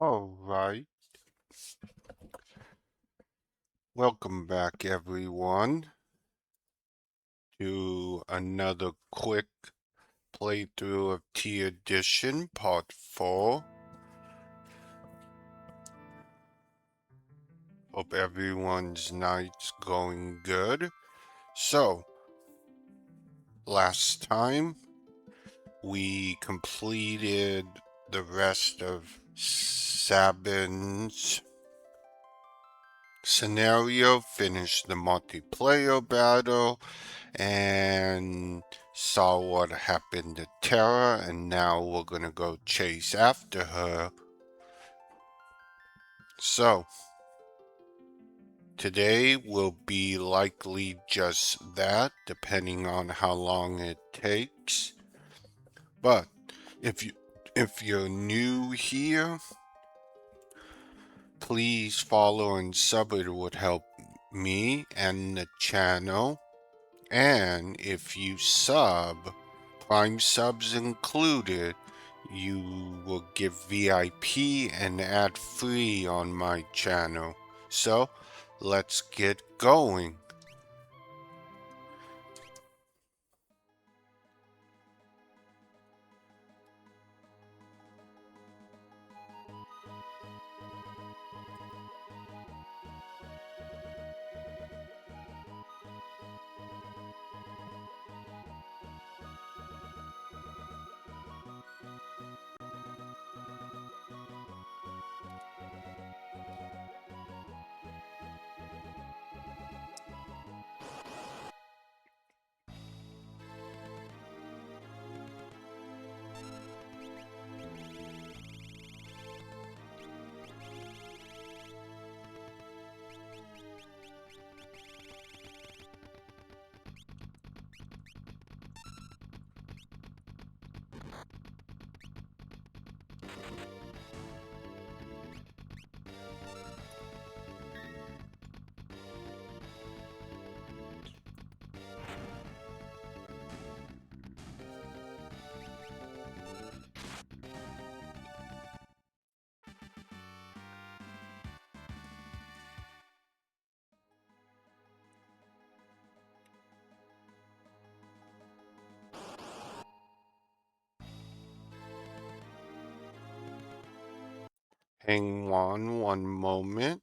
All right. Welcome back, everyone, to another quick playthrough of T Edition Part 4. Hope everyone's night's going good. So, last time we completed the rest of Sabin's scenario, finished the multiplayer battle, and saw what happened to Terra, and now we're gonna go chase after her. So, today will be likely just that, depending on how long it takes. But if you're new here, please follow and sub. It would help me and the channel. And if you sub, Prime subs included, you will get VIP and ad free on my channel. So, let's get going. Hang on one moment.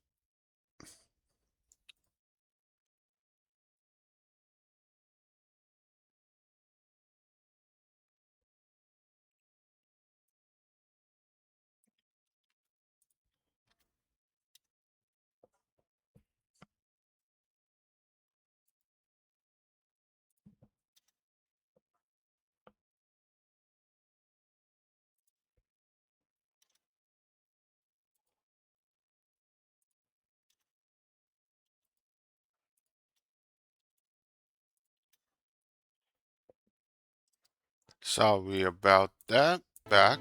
Sorry about that. Back.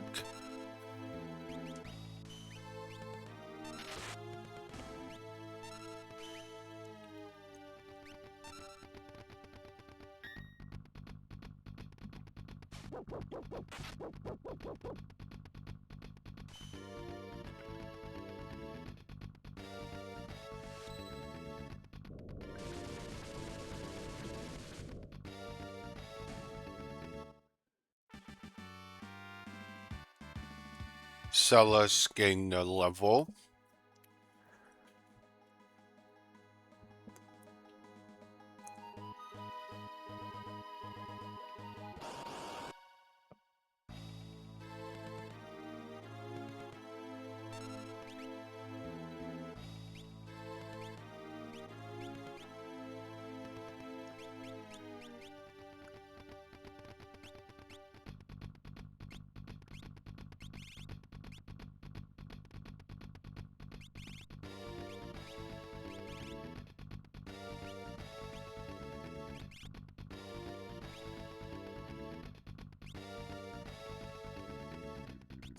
Sellers gained a level.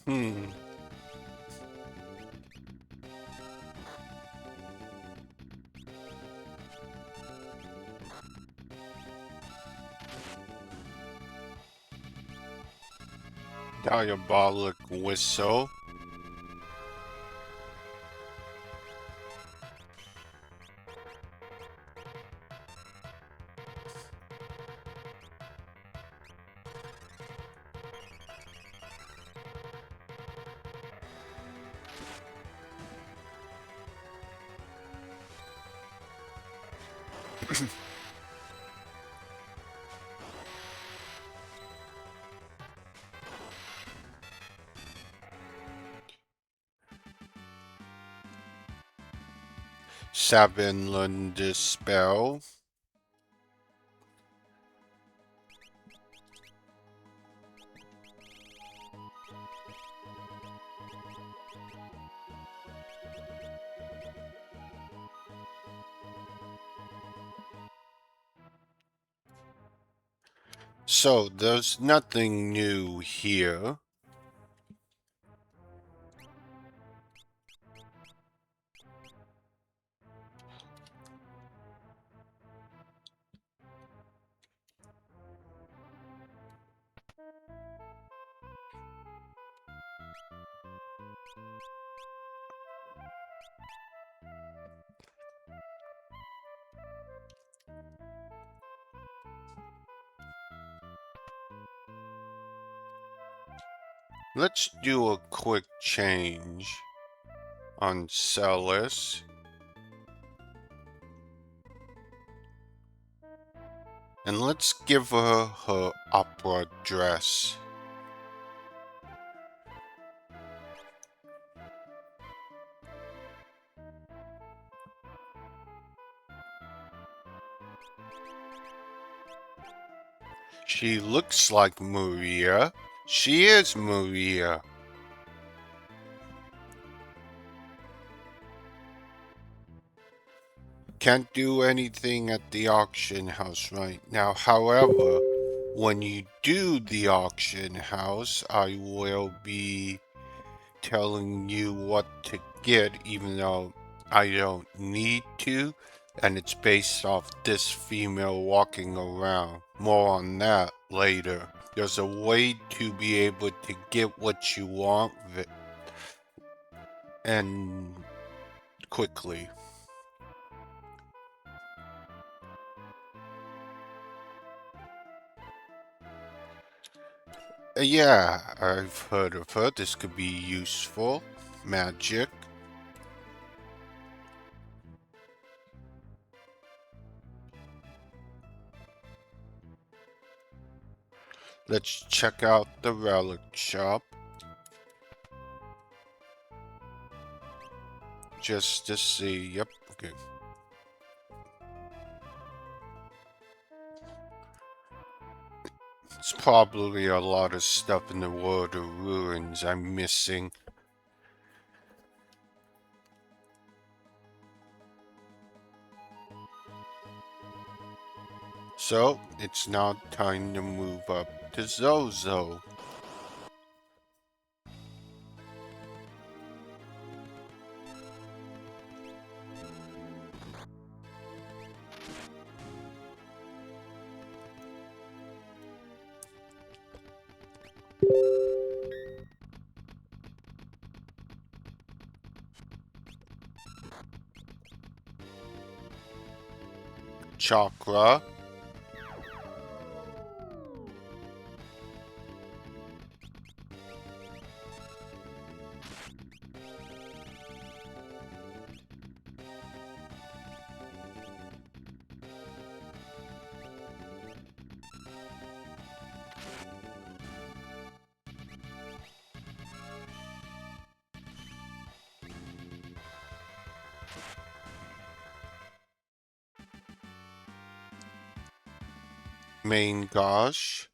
Hmm. Diabolic whistle. Seven learn this spell. So there's nothing new here. Let's do a quick change on Celis. And let's give her her opera dress. She looks like Maria. She is Maria. Can't do anything at the auction house right now. However, when you do the auction house, I will be telling you what to get, even though I don't need to. And it's based off this female walking around. More on that later. There's a way to be able to get what you want and quickly. Yeah, I've heard of her. This could be useful. Magic. Let's check out the relic shop. Just to see. Yep, okay. It's probably a lot of stuff in the World of Ruins I'm missing. So, it's now time to move up to Zozo. Chakra. Main Gosh.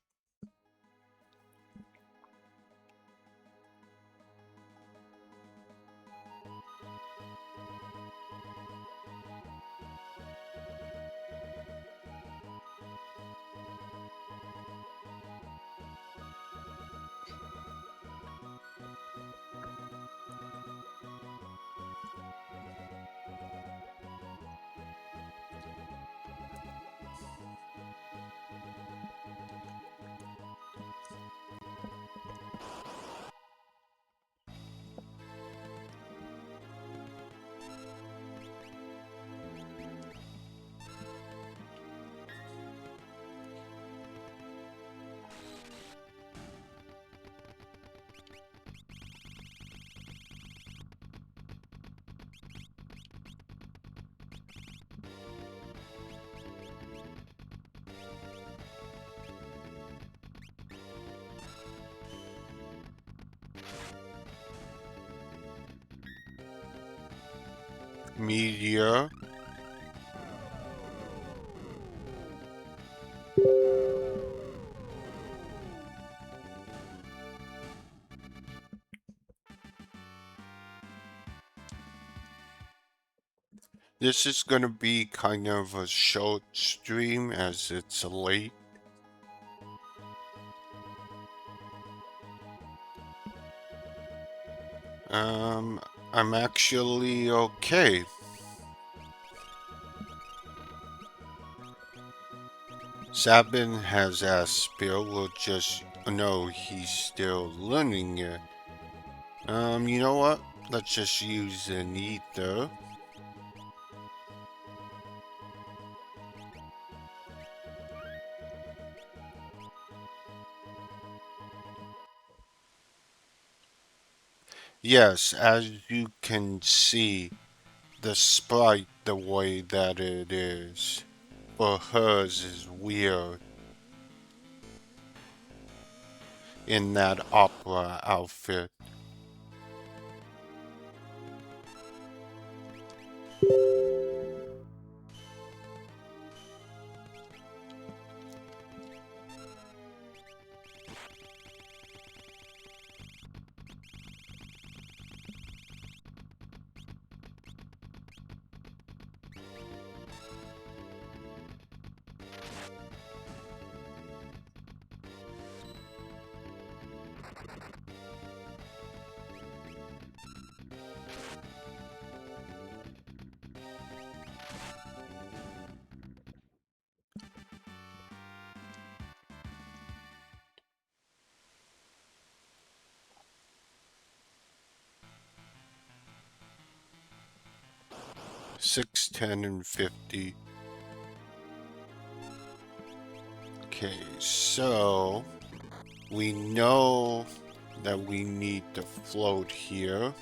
meteor. This is gonna be kind of a short stream as it's late. I'm actually okay. Sabin has Aspir, we'll just no, he's still learning it. You know what? Let's just use an ether. Yes, as you can see, the sprite the way that it is for hers is weird in that opera outfit. Six, 10, and 50. Okay, so we know that we need to float here.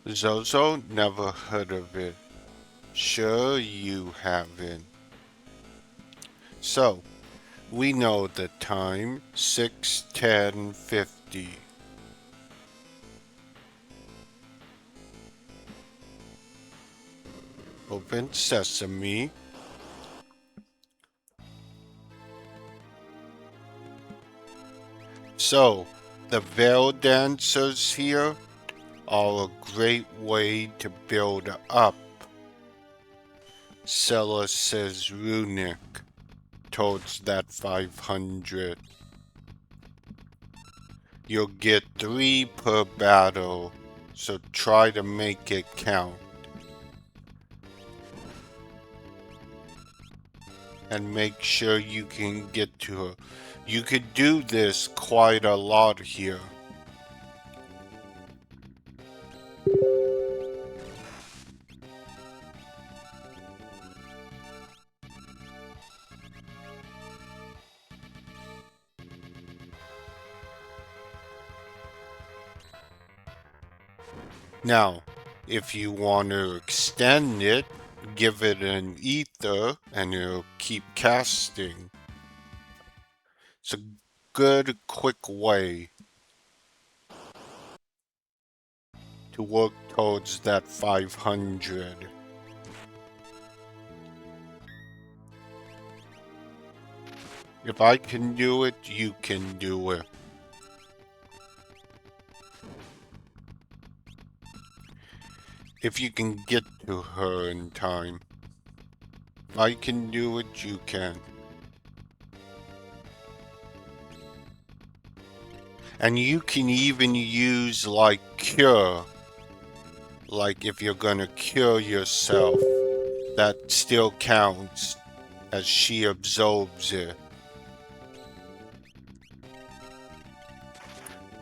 Zozo, never heard of it. Sure you haven't. So, we know the time, 6, 10, 50. Open sesame. So, the veil dancers here are a great way to build up. Seller says runic towards that 500. You'll get 3 per battle, so try to make it count. And make sure you can get to her. You could do this quite a lot here. Now, if you want to extend it, give it an ether and it'll keep casting. It's a good, quick way to work towards that 500. If I can do it, you can do it. If you can get to her in time. If I can do it, you can. And you can even use like cure. Like if you're gonna cure yourself, that still counts as she absorbs it.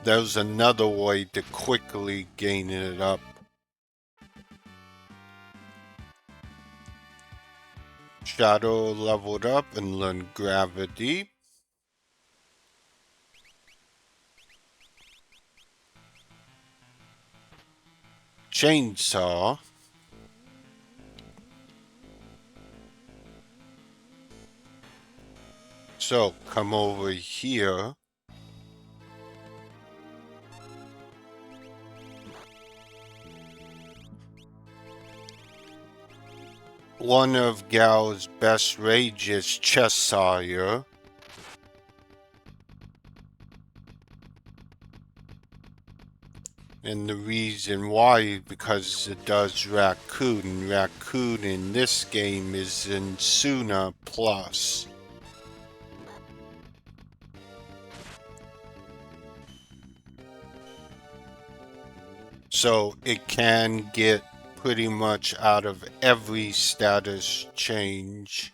There's another way to quickly gain it up. Shadow leveled up and learned gravity. Chainsaw. So come over here. One of Gal's best rages, Cheshire. And the reason why, because it does Raccoon. Raccoon in this game is in Suna Plus. So it can get pretty much out of every status change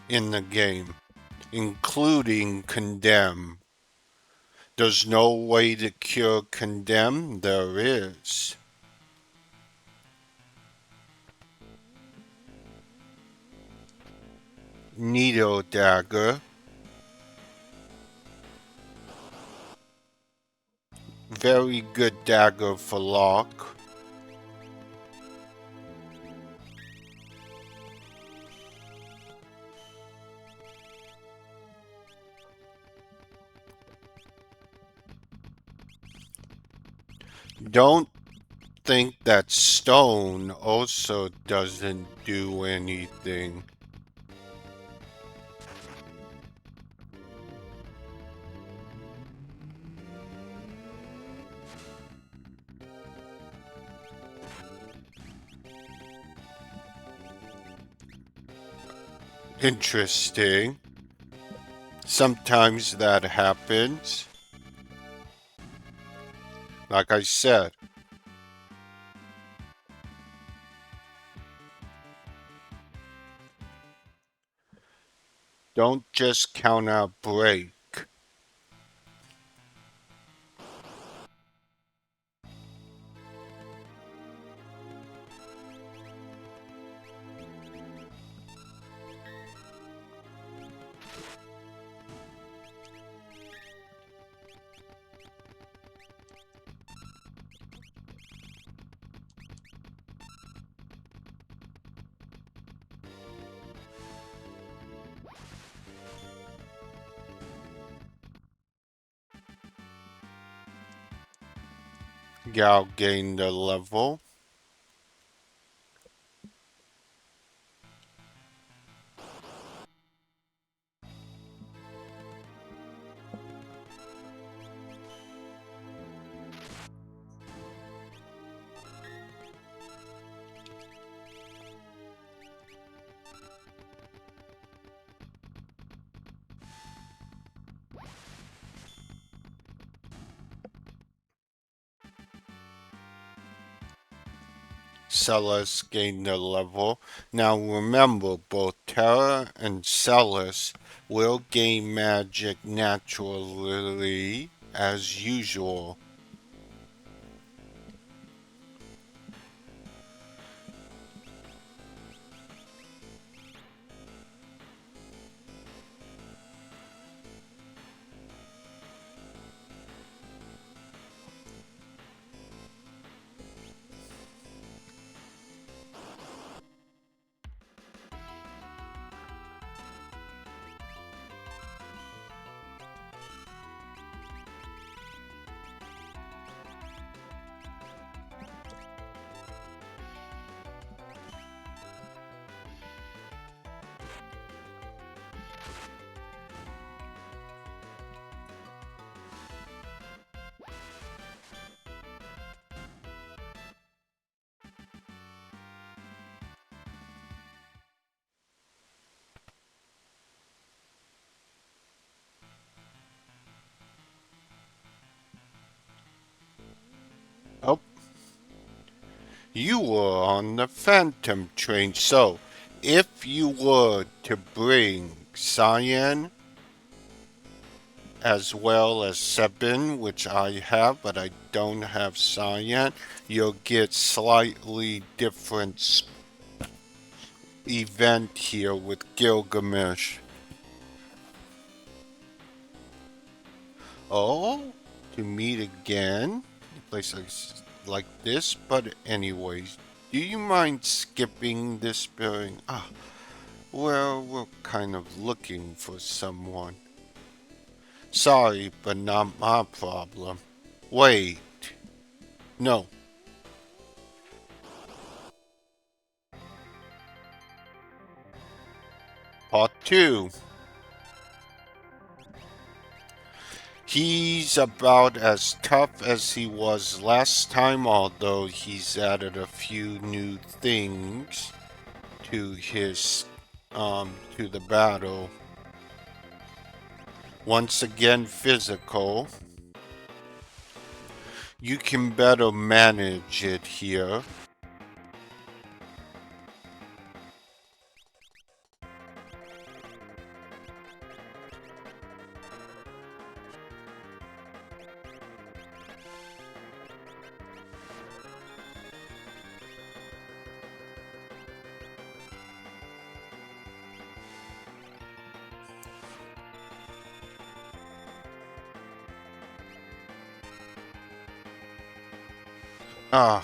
in the game, including Condemn. There's no way to cure Condemn? There is. Needle Dagger. Very good dagger for Locke. Don't think that stone also doesn't do anything. Interesting. Sometimes that happens. Like I said, don't just count out break. Gal gained a level. Celis gained a level. Now remember, both Terra and Celis will gain magic naturally as usual. Oh, you were on the Phantom train. So, if you were to bring Cyan, as well as Sebin, which I have, but I don't have Cyan, you'll get slightly different event here with Gilgamesh. Oh, to meet again. A place like this, but anyways, do you mind skipping this building? Ah, well, we're kind of looking for someone. Sorry, but not my problem. Wait, no. Part 2. He's about as tough as he was last time, although he's added a few new things to his to the battle. Once again physical. You can better manage it here. Ah,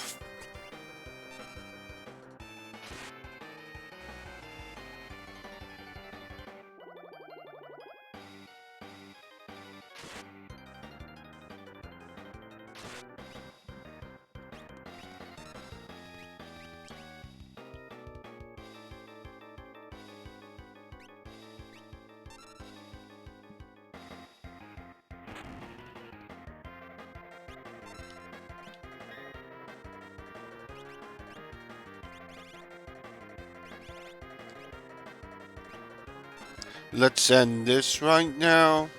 let's end this right now.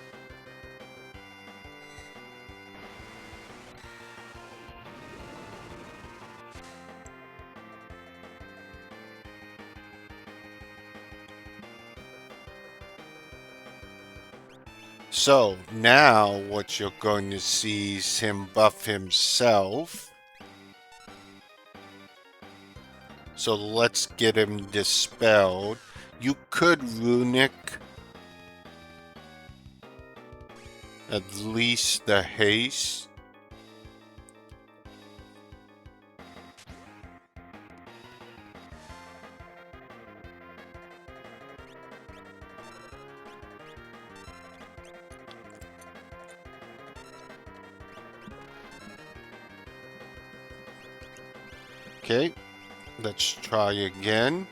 So now what you're going to see is him buff himself. So let's get him dispelled. You could runic at least the haste. Okay, let's try again.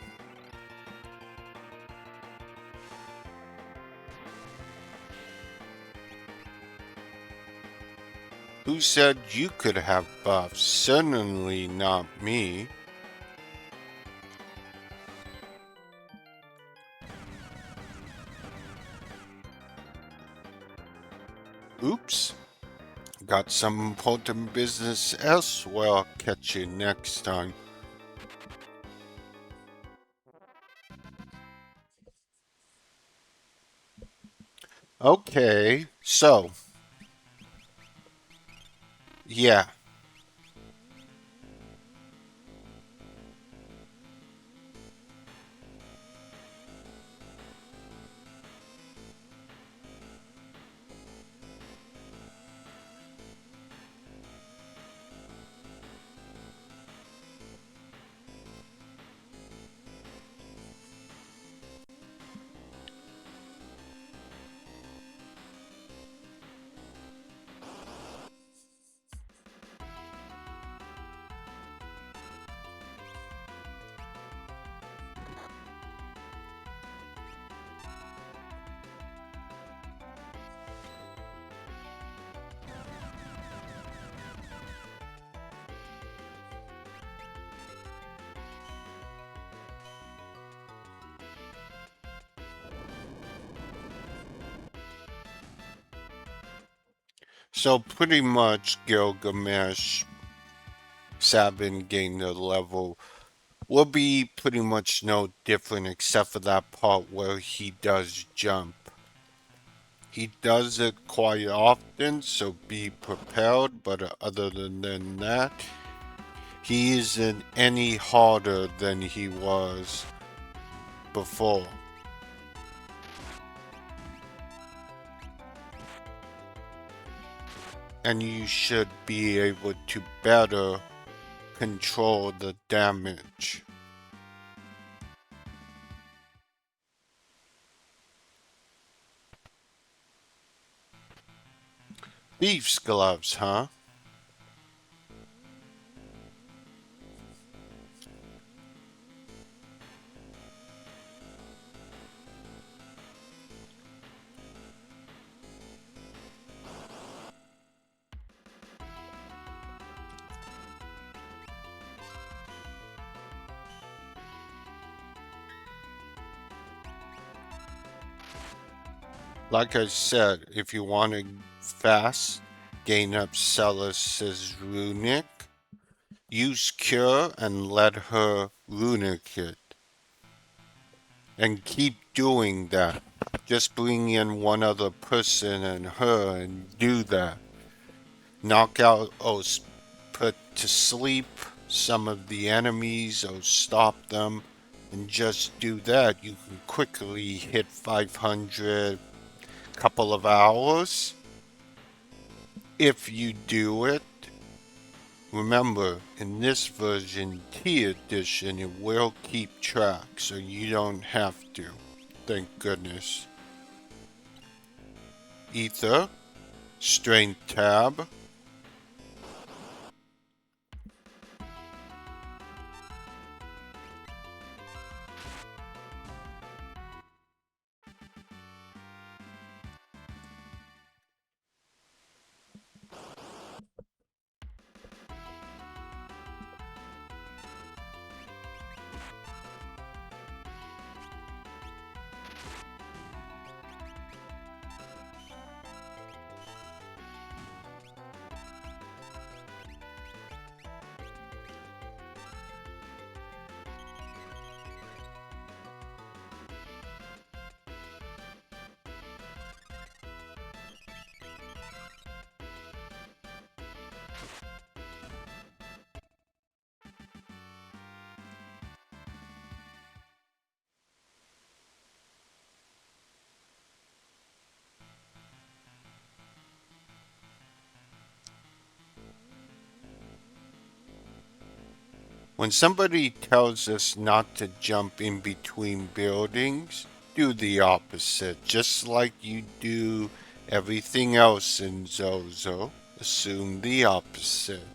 Who said you could have buffs? Certainly not me. Oops. Got some important business elsewhere. I'll catch you next time. Okay, so, yeah. So pretty much Gilgamesh, Sabin gained the level will be pretty much no different except for that part where he does jump. He does it quite often, so be prepared, but other than that, he isn't any harder than he was before. And you should be able to better control the damage. Thief's gloves, huh? Like I said, if you want to fast gain up Celis's runic, use Cure and let her runic it. And keep doing that. Just bring in one other person and her and do that. Knock out or put to sleep some of the enemies or stop them. And just do that. You can quickly hit 500 couple of hours. If you do it, remember, in this version, T edition, it will keep track, so you don't have to. Thank goodness. Ether, Strength tab, When somebody tells us not to jump in between buildings, do the opposite, just like you do everything else in Zozo. Assume the opposite.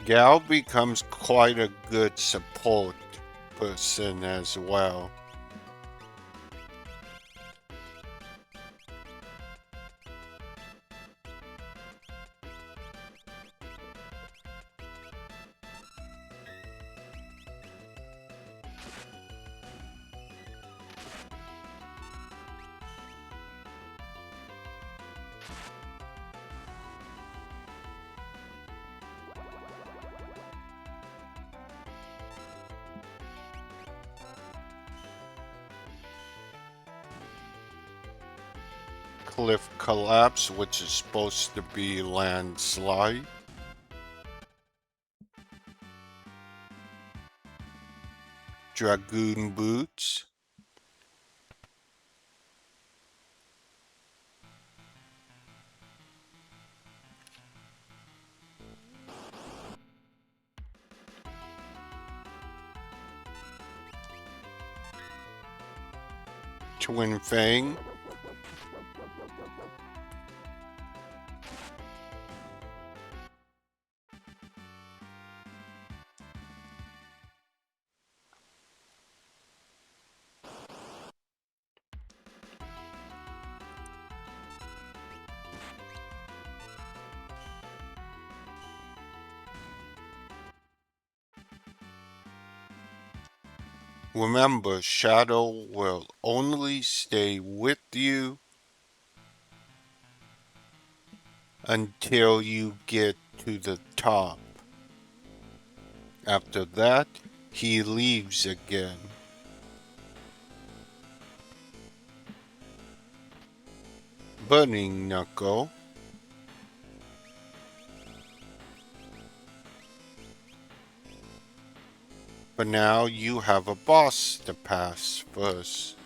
Gal becomes quite a good support person as well. Cliff collapse, which is supposed to be landslide. Dragoon boots. Twin Fang. Remember, Shadow will only stay with you until you get to the top. After that, he leaves again. Burning Knuckle. But now you have a boss to pass first.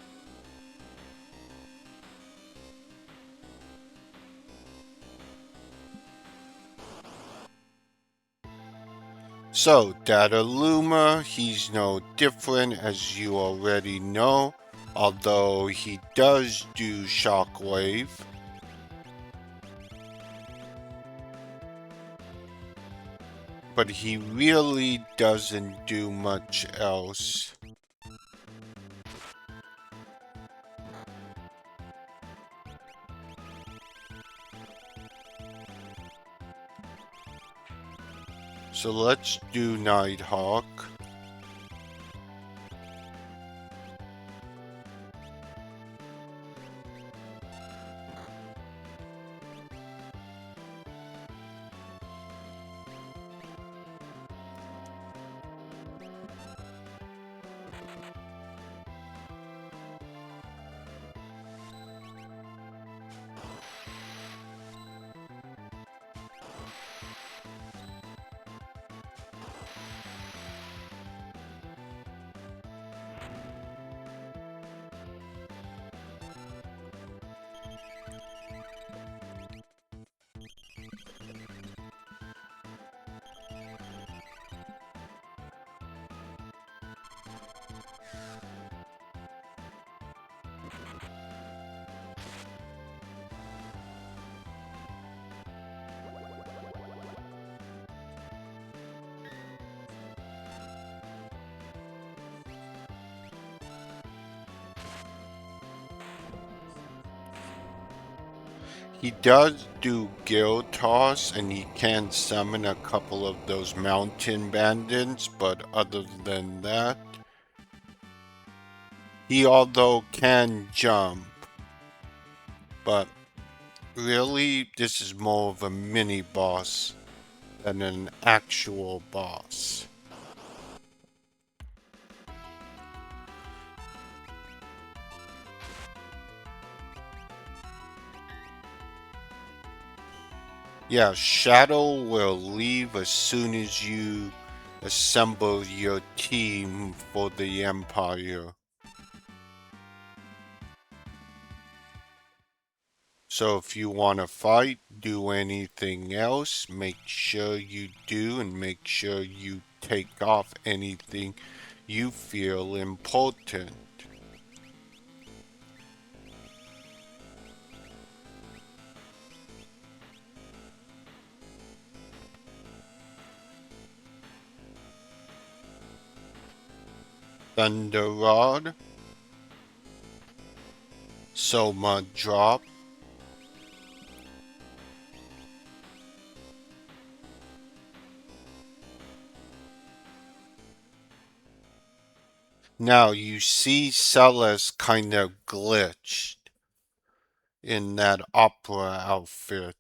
So, Dataluma, he's no different as you already know, although he does do Shockwave. But he really doesn't do much else. So let's do Nighthawk. He does do Guild Toss and he can summon a couple of those mountain bandits, but other than that, he although can jump, but really this is more of a mini boss than an actual boss. Yeah, Shadow will leave as soon as you assemble your team for the Empire. So if you want to fight, do anything else, make sure you do and make sure you take off anything you feel important. Thunder Rod, Soma Drop, now you see Celes kind of glitched in that opera outfit.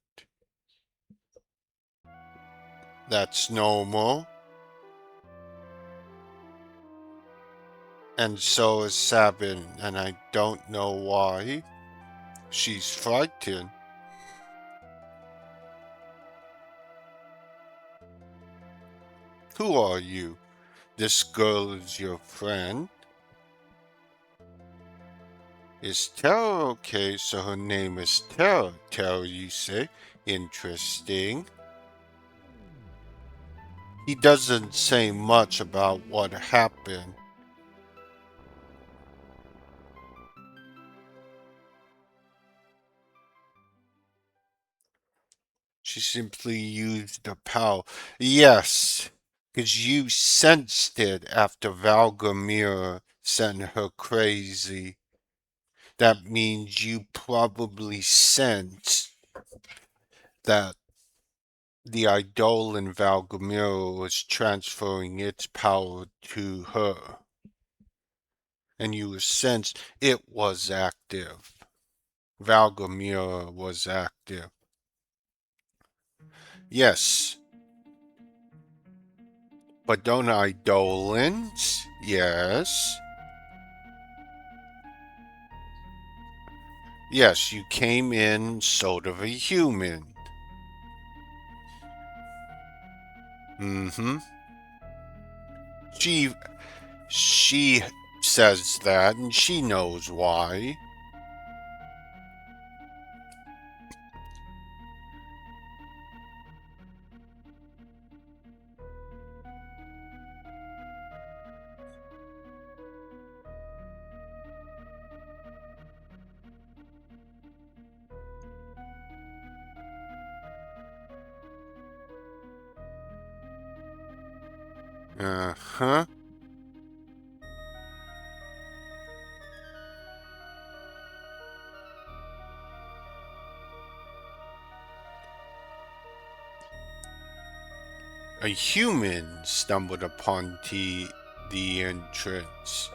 That's normal. And so is Sabin, and I don't know why. She's frightened. Who are you? This girl is your friend? Is Terra okay? So her name is Terra. Terra, you say? Interesting. He doesn't say much about what happened. She simply used the power. Yes, because you sensed it after Valgamir sent her crazy. That means you probably sensed that the idol in Valgamir was transferring its power to her. and you sensed it was active. Valgamira was active. Yes, but don't Eidolons? Yes. Yes, you came in sort of a human. Mm-hmm. She she says that and she knows why. Uh-huh. A human stumbled upon the entrance,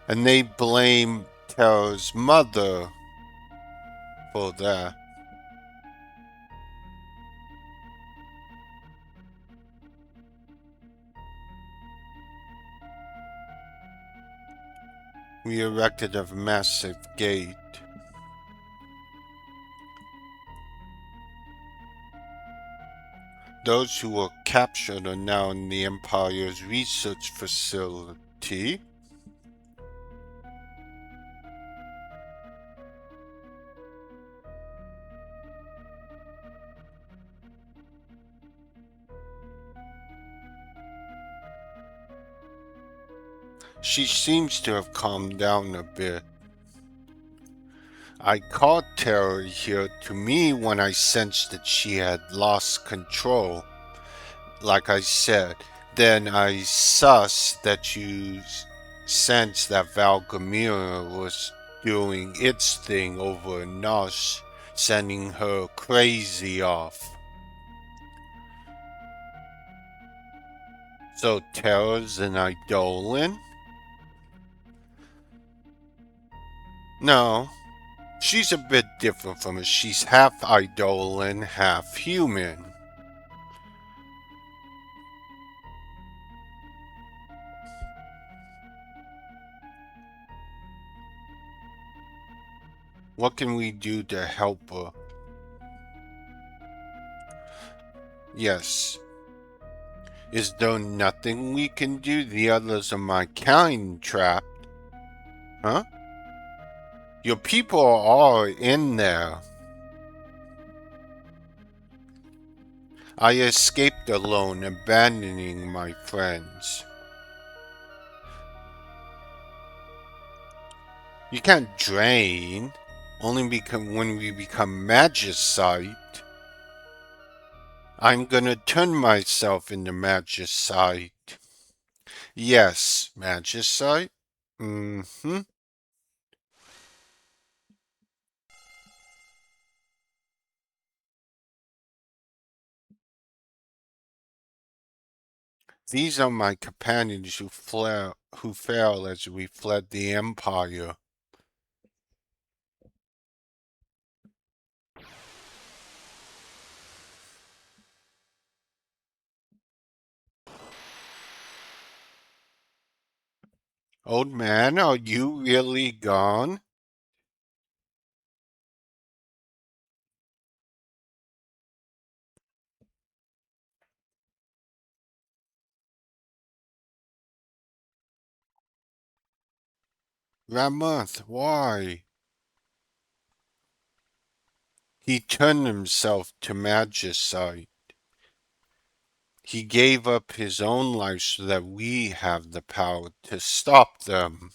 and they blame Terra's mother for that. We erected a massive gate. Those who were captured are now in the Empire's research facility. She seems to have calmed down a bit. I called Terra here to me when I sensed that she had lost control. Like I said, then I sussed that you sensed that Valgamira was doing its thing over Nosh, sending her crazy off. So Terra's an Eidolon? No, she's a bit different from us. She's half Eidolon, half human. What can we do to help her? Yes. Is there nothing we can do? The others are my kind trapped. Huh? Your people are in there. I escaped alone, abandoning my friends. You can't drain. Only become when we become magicite. I'm gonna turn myself into magicite. Yes, magicite? Mm-hmm. These are my companions who fell as we fled the Empire. Old man, are you really gone? Ramonth, why? He turned himself to magicite. He gave up his own life so that we have the power to stop them.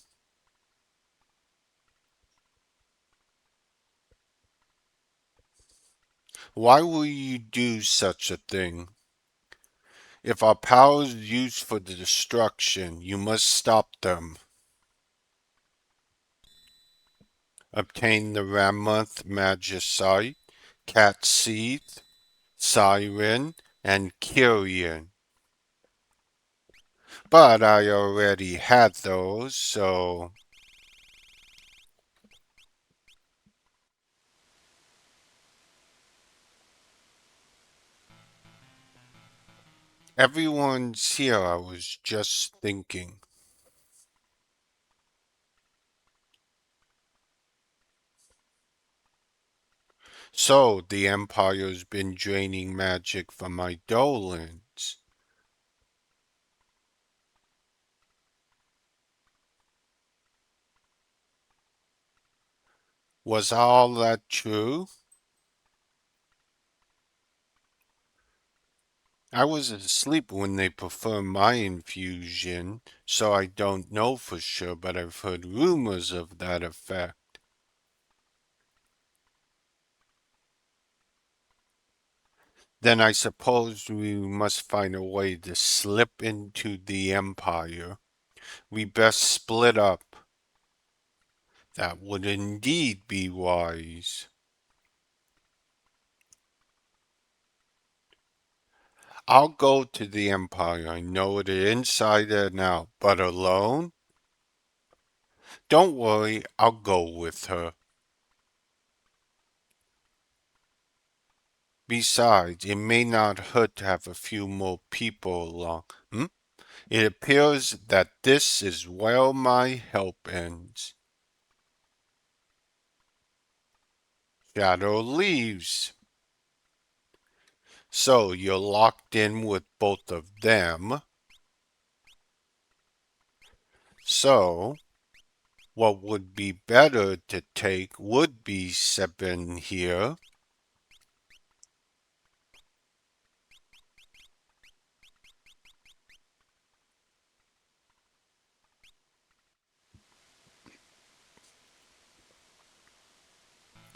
Why will you do such a thing? If our power is used for the destruction, you must stop them. Obtain the Ramonth magicite, cat seed, siren, and Kyrian. But I already had those, so everyone's here. I was just thinking. So, the Empire's been draining magic from my Dolans. Was all that true? I was asleep when they performed my infusion, so I don't know for sure, but I've heard rumors of that effect. Then I suppose we must find a way to slip into the Empire. We best split up. That would indeed be wise. I'll go to the Empire. I know it inside and out, but alone? Don't worry, I'll go with her. Besides, it may not hurt to have a few more people along. It appears that this is where my help ends. Shadow leaves. So you're locked in with both of them. So what would be better to take would be Seven here.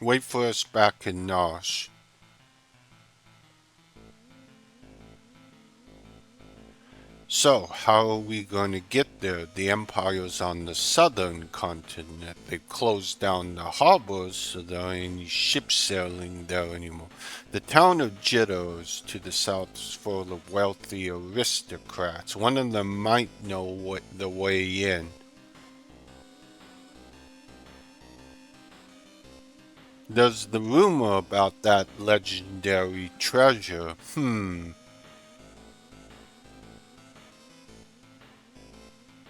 Wait for us back in Nosh. So, how are we going to get there? The Empire's on the southern continent. They've closed down the harbors, so there aren't any ships sailing there anymore. The town of Jitters to the south is full of wealthy aristocrats. One of them might know the way in. There's the rumor about that legendary treasure.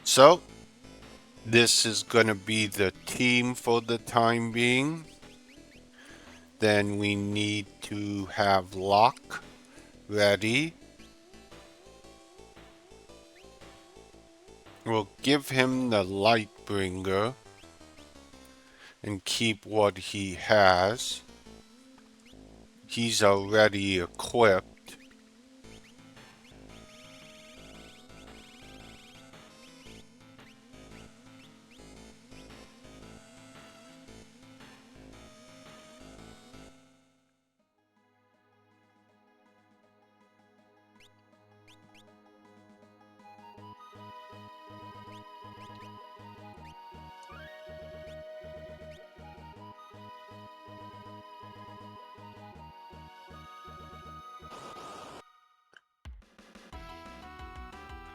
So, this is gonna be the team for the time being. Then we need to have Locke ready. We'll give him the Lightbringer and keep what he has. He's already equipped.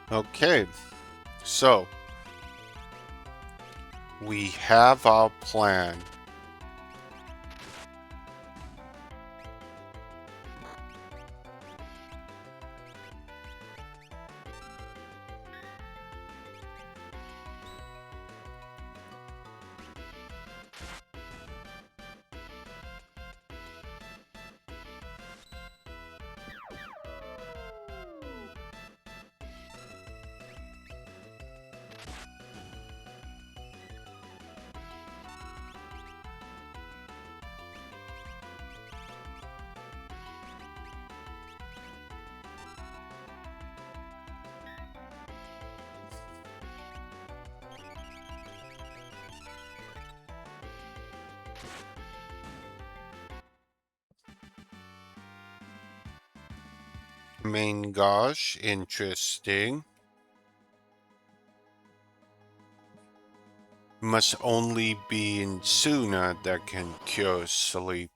Okay, so we have our plan. Main gosh, interesting. Must only be in Suna that can cure sleep.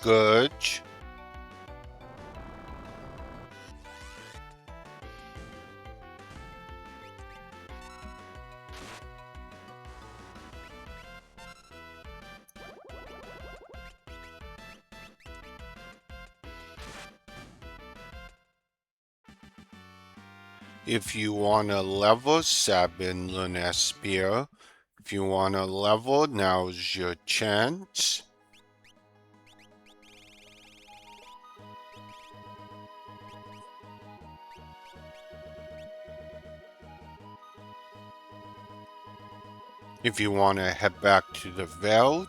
Scourge. If you want to level 7 Lunar Spear, if you want to level, now's your chance. If you want to head back to the Veld,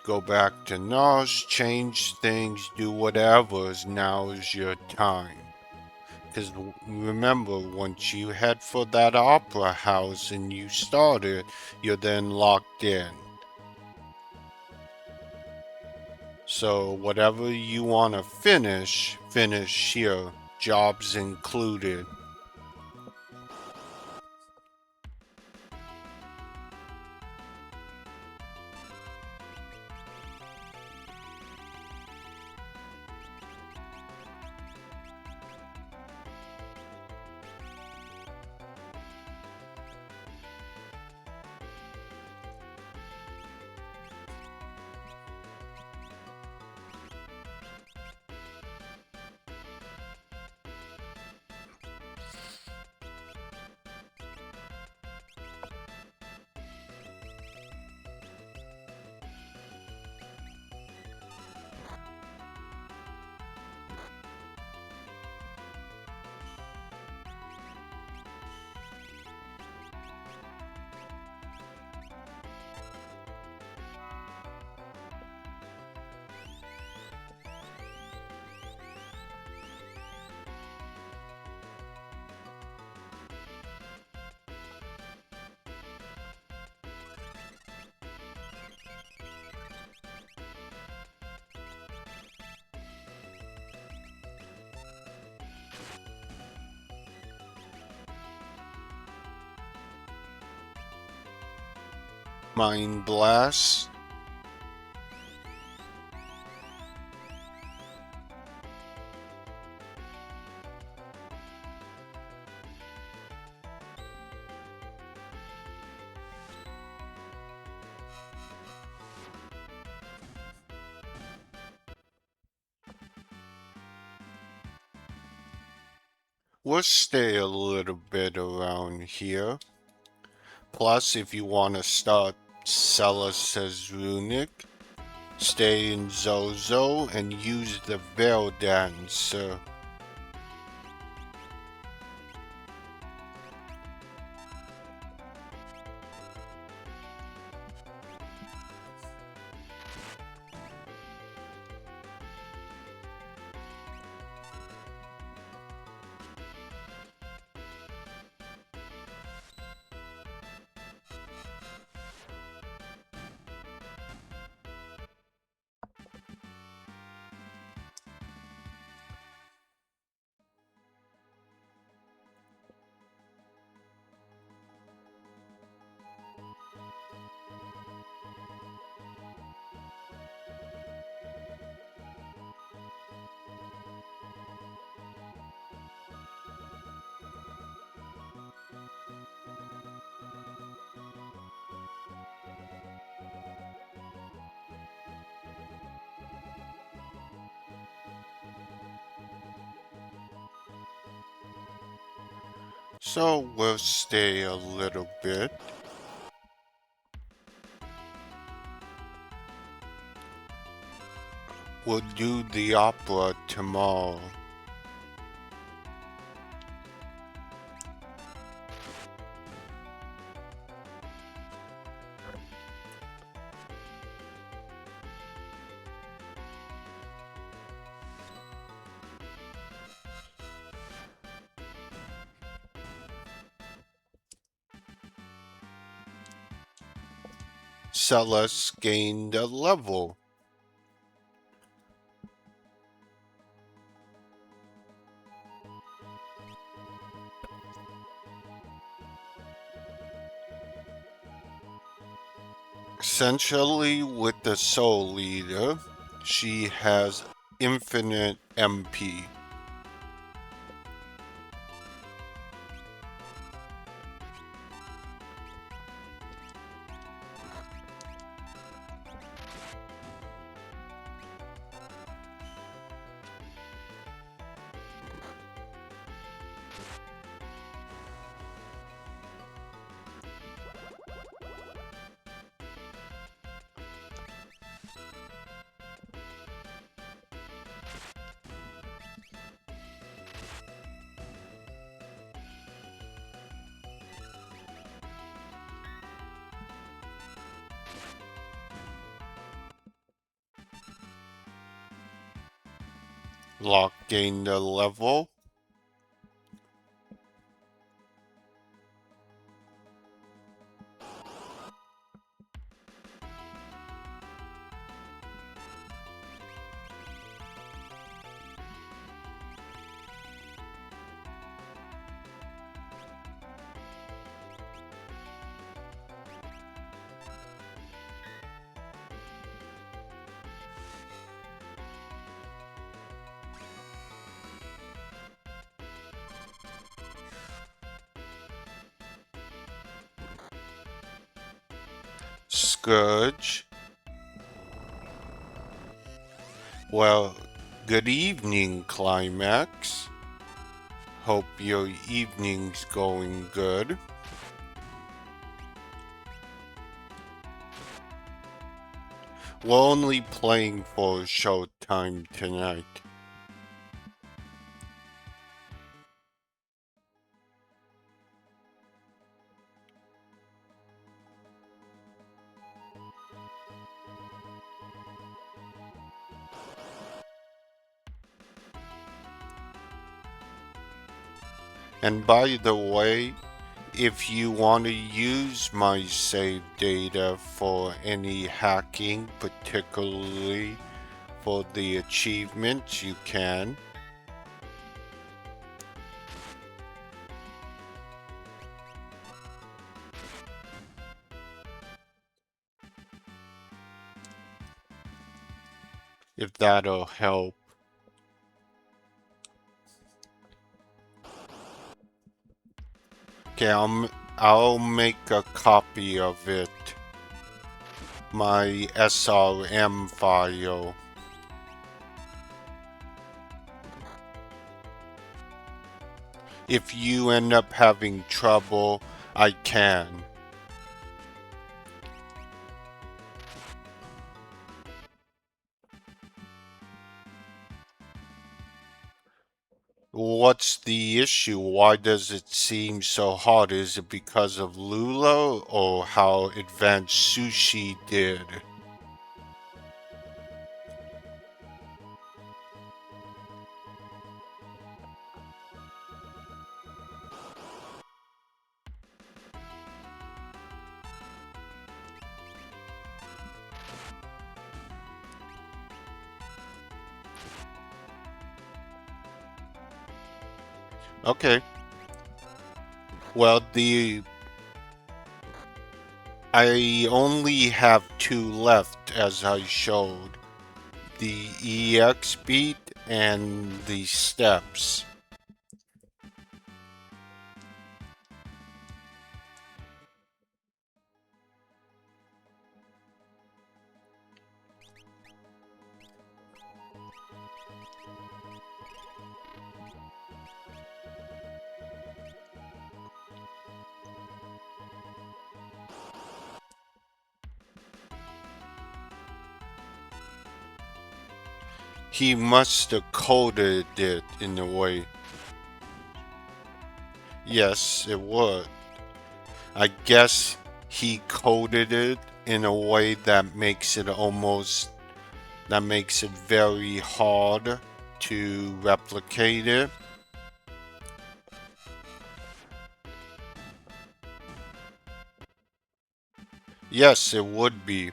go back to NOS, change things, do whatever, now is your time. Because remember, once you head for that opera house and you start it, you're then locked in. So whatever you want to finish, finish here. Jobs included. Mind Blast. We'll stay a little bit around here. Plus, if you want to start Celis as Runic, stay in Zozo and use the Veil Dancer. So we'll stay a little bit. We'll do the opera tomorrow. Celis gained a level. Essentially, with the Soul Leader, she has infinite MP. Lock gained a level. Scourge. Well, good evening, Climax. Hope your evening's going good. We're only playing for a short time tonight. And by the way, if you want to use my save data for any hacking, particularly for the achievements, you can. If that'll help. Okay, I'll make a copy of it. My SRM file. If you end up having trouble, I can. What's the issue? Why does it seem so hard? Is it because of Lula or how Advanced Sushi did? Okay. Well, I only have two left as I showed. The EX beat and the steps. He must have coded it in a way. Yes, it would. I guess he coded it in a way that makes it very hard to replicate it. Yes, it would be.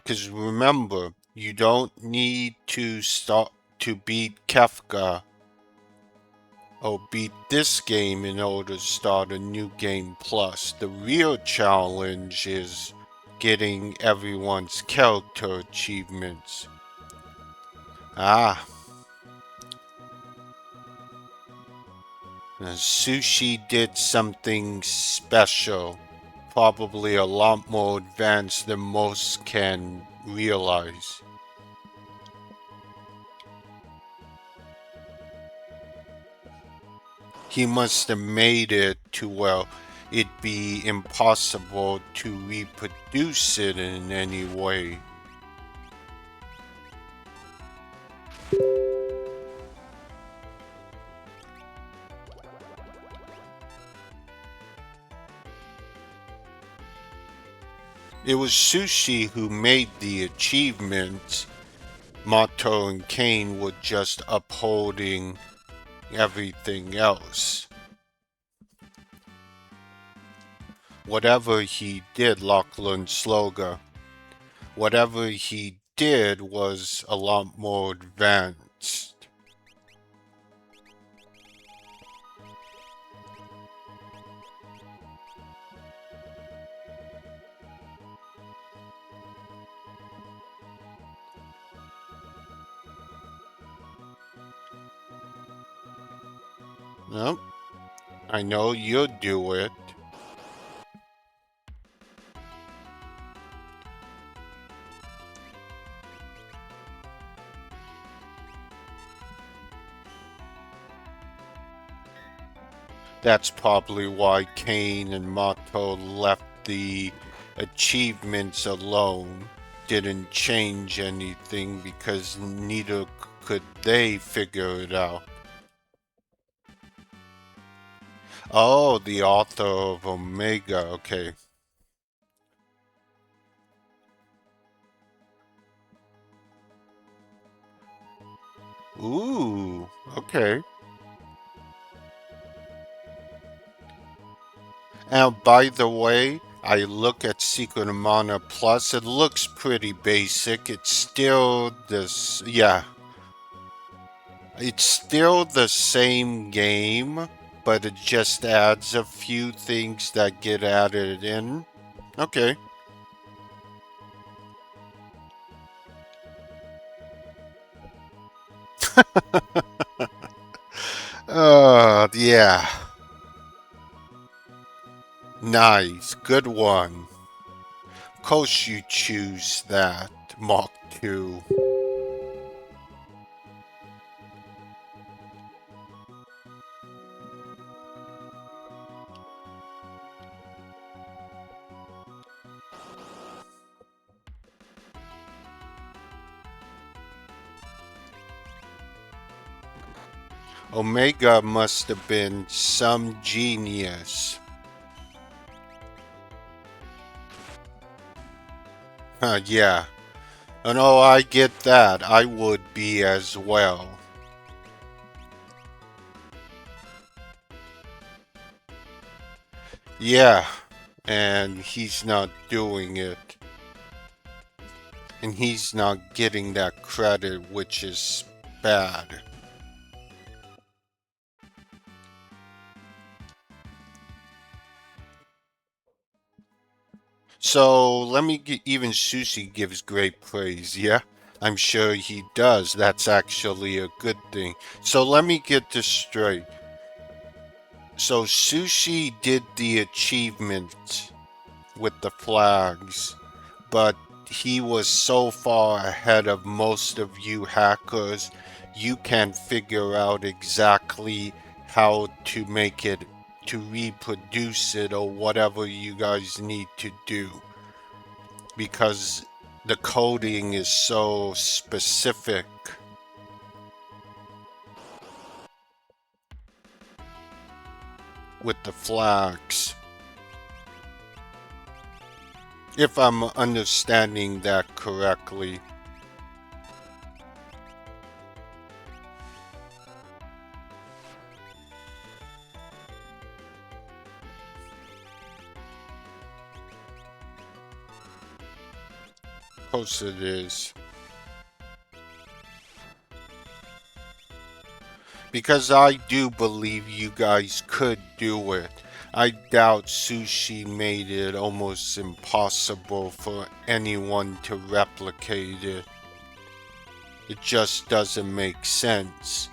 Because remember, you don't need to start to beat Kefka. or beat this game in order to start a new game plus. The real challenge is getting everyone's character achievements. Ah, Sushi did something special, probably a lot more advanced than most can realize. He must have made it to where it'd be impossible to reproduce it in any way. It was Sushi who made the achievements. Mato and Kane were just upholding everything else. Whatever he did, Lachlan Sloga, whatever he did was a lot more advanced. Nope, I know you'll do it. That's probably why Kane and Mato left the achievements alone. Didn't change anything because neither could they figure it out. Oh, the author of Omega, okay. Ooh, okay. Now, by the way, I look at Secret of Mana Plus, it looks pretty basic. It's still this, yeah. It's still the same game, but it just adds a few things that get added in. Okay. Yeah. Nice. Good one. Of course you choose that, Mach 2. Omega must have been some genius. Yeah. And oh, I get that. I would be as well. Yeah. And he's not doing it. And he's not getting that credit, which is bad. So let me get, even Sushi gives great praise, yeah? I'm sure he does. That's actually a good thing. So let me get this straight. So Sushi did the achievement with the flags, but he was so far ahead of most of you hackers, you can't figure out exactly how to make it, to reproduce it, or whatever you guys need to do. Because the coding is so specific. With the flags. If I'm understanding that correctly. Of course it is. Because I do believe you guys could do it. I doubt Sushi made it almost impossible for anyone to replicate it. It just doesn't make sense.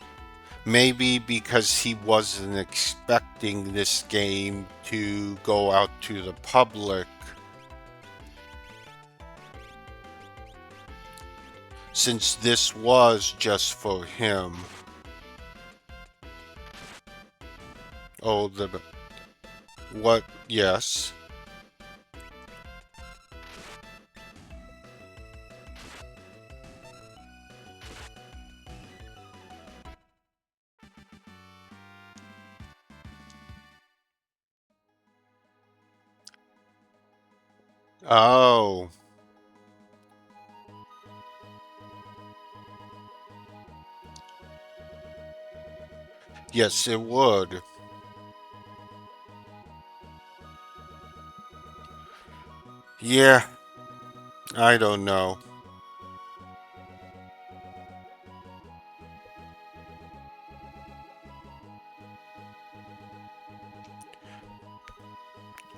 Maybe because he wasn't expecting this game to go out to the public. Since this was just for him. Oh, what? Yes. Oh. Yes, it would. Yeah, I don't know.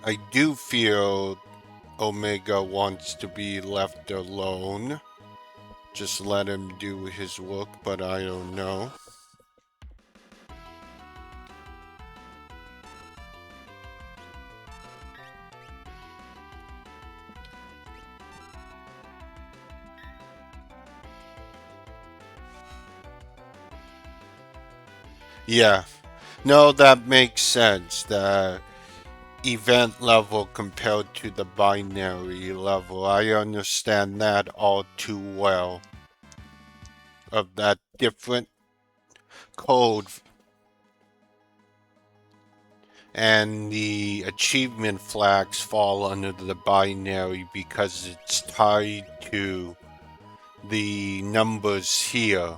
I do feel Omega wants to be left alone. Just let him do his work, but I don't know. Yeah. No, that makes sense. The event level compared to the binary level. I understand that all too well. Of that different code, and the achievement flags fall under the binary because it's tied to the numbers here.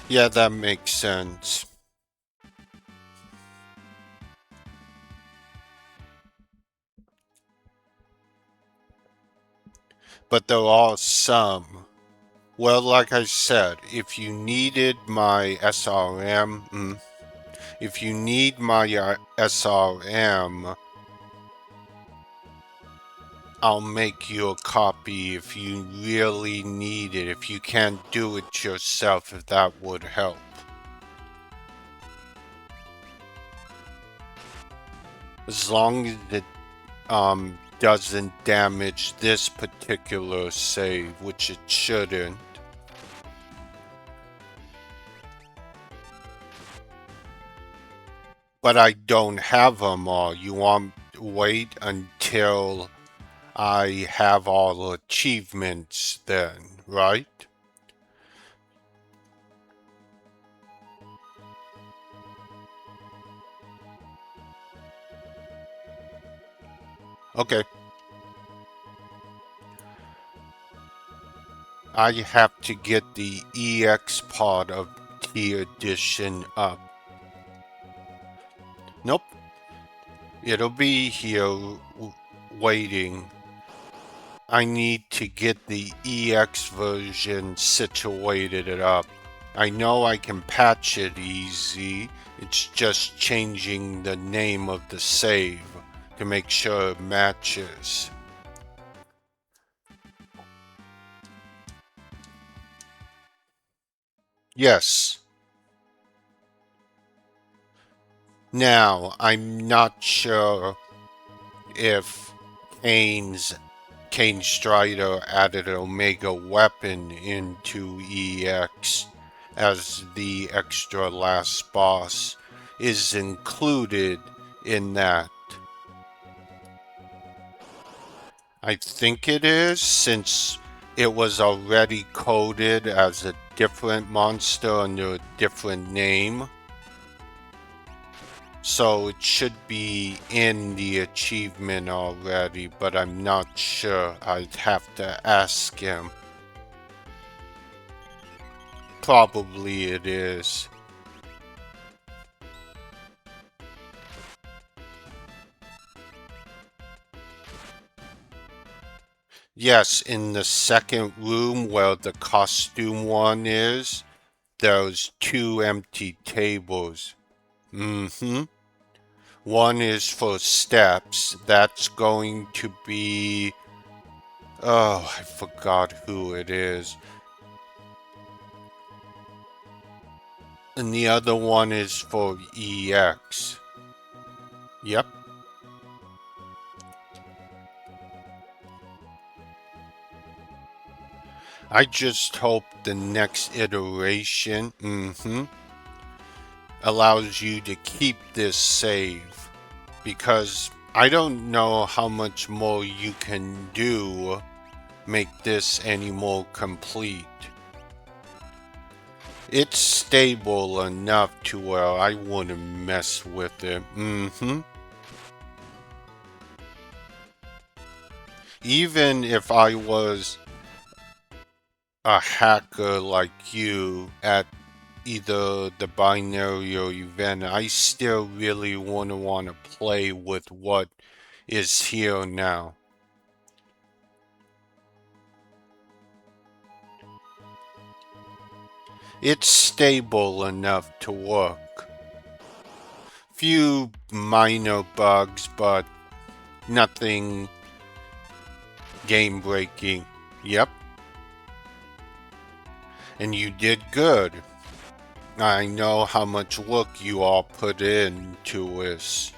Yeah, that makes sense. But there are some. Well, like I said, if you needed my SRM, if you need my SRM, I'll make you a copy if you really need it. If you can't do it yourself, if that would help. As long as it doesn't damage this particular save, which it shouldn't. But I don't have them all. You want to wait until I have all the achievements then, right? Okay. I have to get the EX part of T Edition up. Nope. It'll be here waiting. I need to get the EX version situated it up. I know I can patch it easy. It's just changing the name of the save to make sure it matches. Yes. Now, I'm not sure if Kane Strider added an Omega weapon into EX as the extra last boss is included in that. I think it is, since it was already coded as a different monster under a different name. So it should be in the achievement already, but I'm not sure. I'd have to ask him. Probably it is. Yes, in the second room where the costume one is, there's two empty tables. Mm-hmm. One is for steps. That's going to be... Oh, I forgot who it is. And the other one is for EX. Yep. I just hope the next iteration allows you to keep this save. Because I don't know how much more you can do make this any more complete. It's stable enough to where I wouldn't mess with it. Even if I was a hacker like you at either the binary or event, I still really wouldn't want to play with what is here now. It's stable enough to work. Few minor bugs, but nothing game breaking. Yep. And you did good. I know how much work you all put into this.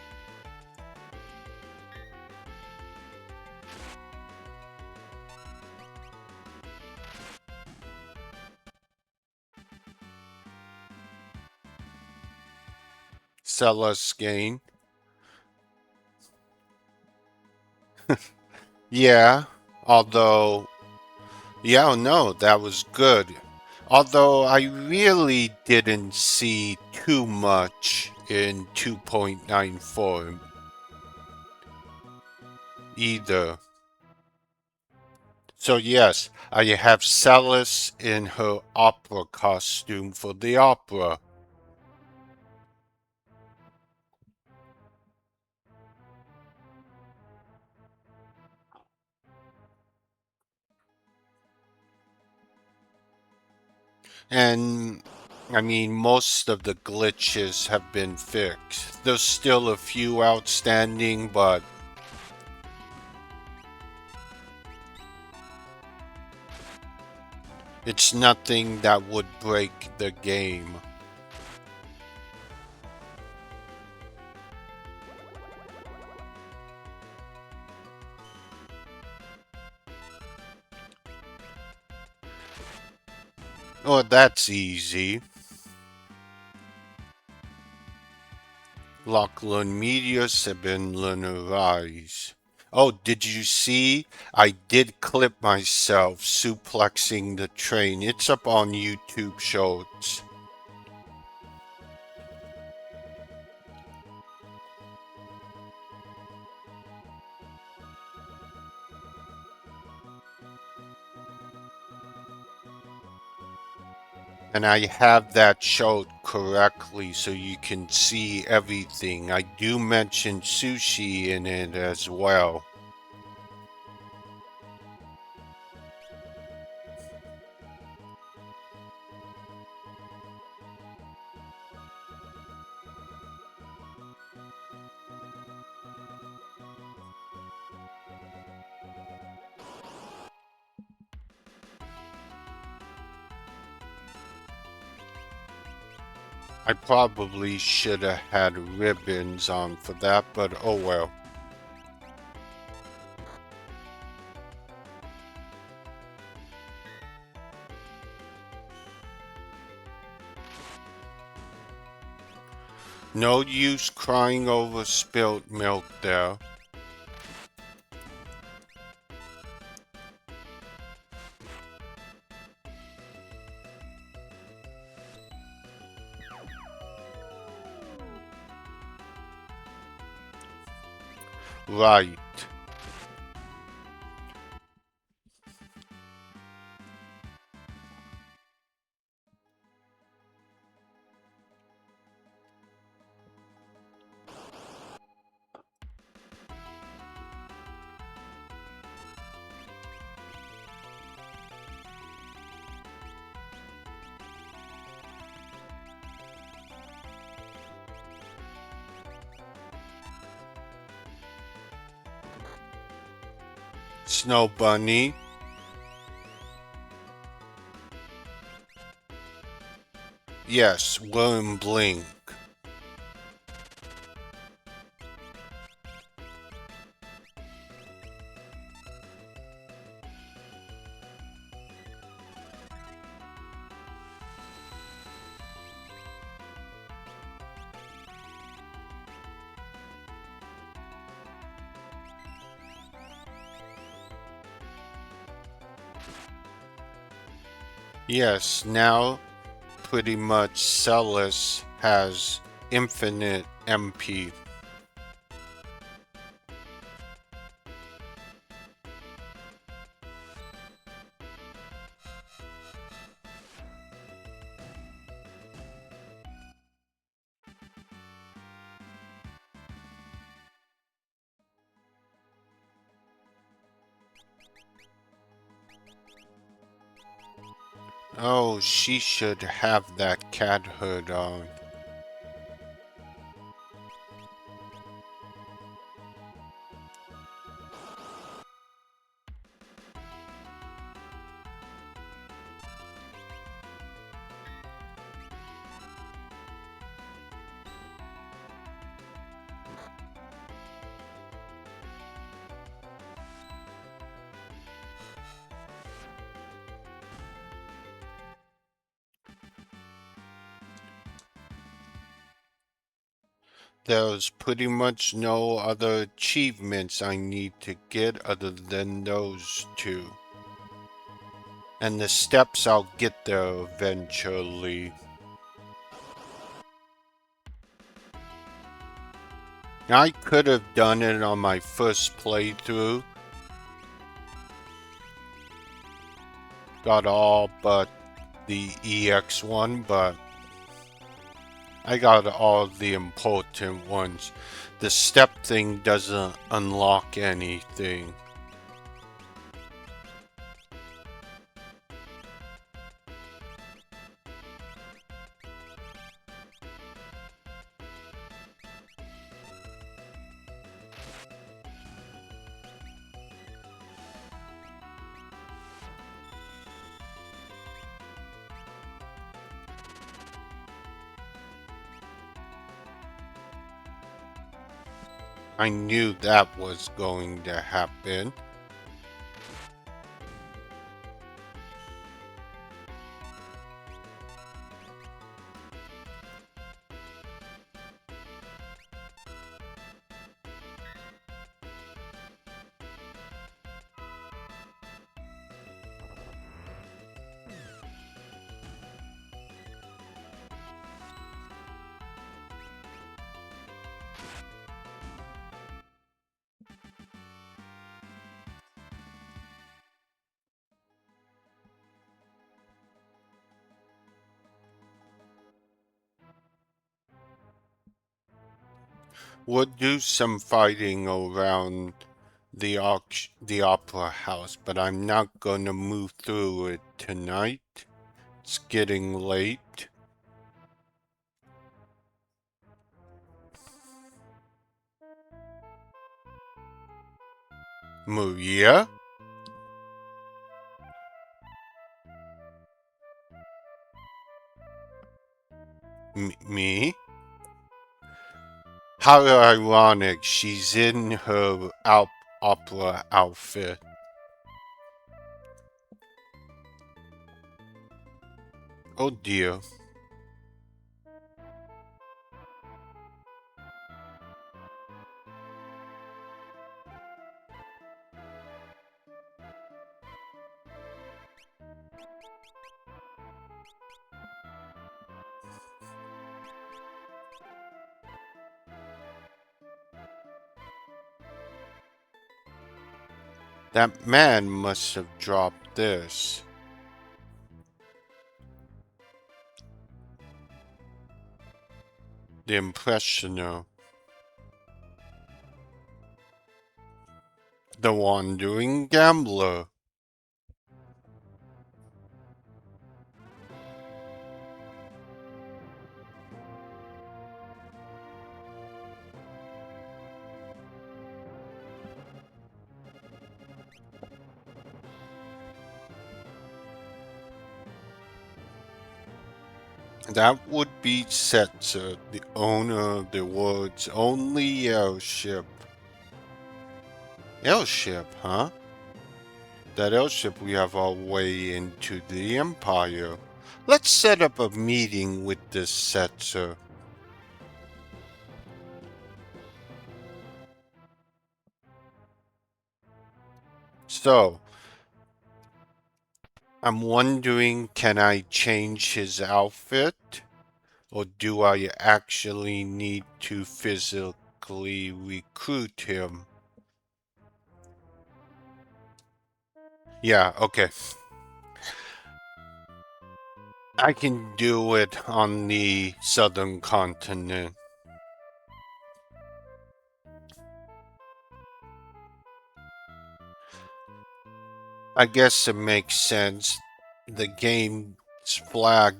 Sellers gain. Yeah, although, yeah, no, that was good. Although I really didn't see too much in 2.94 either. So yes, I have Celis in her opera costume for the opera. And I mean, most of the glitches have been fixed. There's still a few outstanding, but it's nothing that would break the game. Oh, that's easy. Lachlan Media Sebin Rise. Oh, did you see? I did clip myself suplexing the train. It's up on YouTube Shorts. And I have that showed correctly so you can see everything. I do mention sushi in it as well. I probably should have had ribbons on for that, but oh well. No use crying over spilt milk there. Right. Snow Bunny. Yes, William Blink. Yes, now pretty much Celis has infinite MP. Oh, she should have that cat hood on. There's pretty much no other achievements I need to get other than those two. And the steps, I'll get there eventually. I could have done it on my first playthrough. Got all but the EX one, but I got all the important ones. The step thing doesn't unlock anything. I knew that was going to happen. We'll do some fighting around the opera house, but I'm not gonna move through it tonight. It's getting late. Maria? Me? How ironic, she's in her opera outfit. Oh dear. That man must have dropped this. The Impressioner. The Wandering Gambler. That would be Setzer, the owner of the world's only airship. Airship, huh? That airship we have our way into the Empire. Let's set up a meeting with this Setzer. So, I'm wondering, can I change his outfit? Or do I actually need to physically recruit him? Yeah, okay. I can do it on the southern continent. I guess it makes sense. The game's flag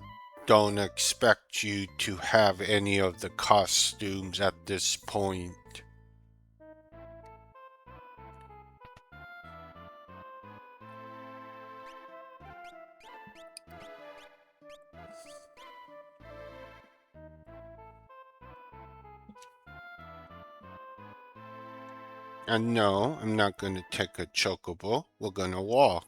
don't expect you to have any of the costumes at this point. And no, I'm not gonna take a chocobo. We're gonna walk.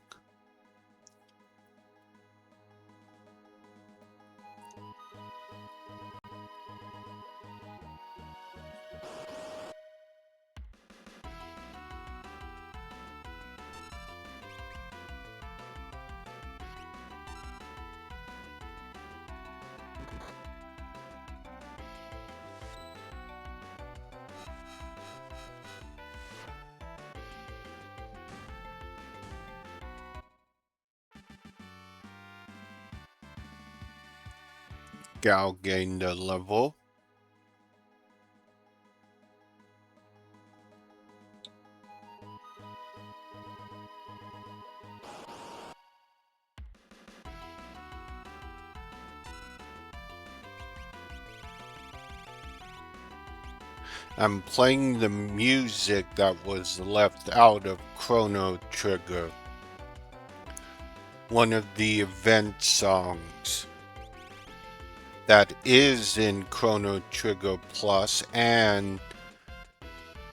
Gal gained a level. I'm playing the music that was left out of Chrono Trigger, one of the event songs that is in Chrono Trigger Plus and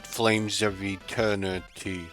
Flames of Eternity.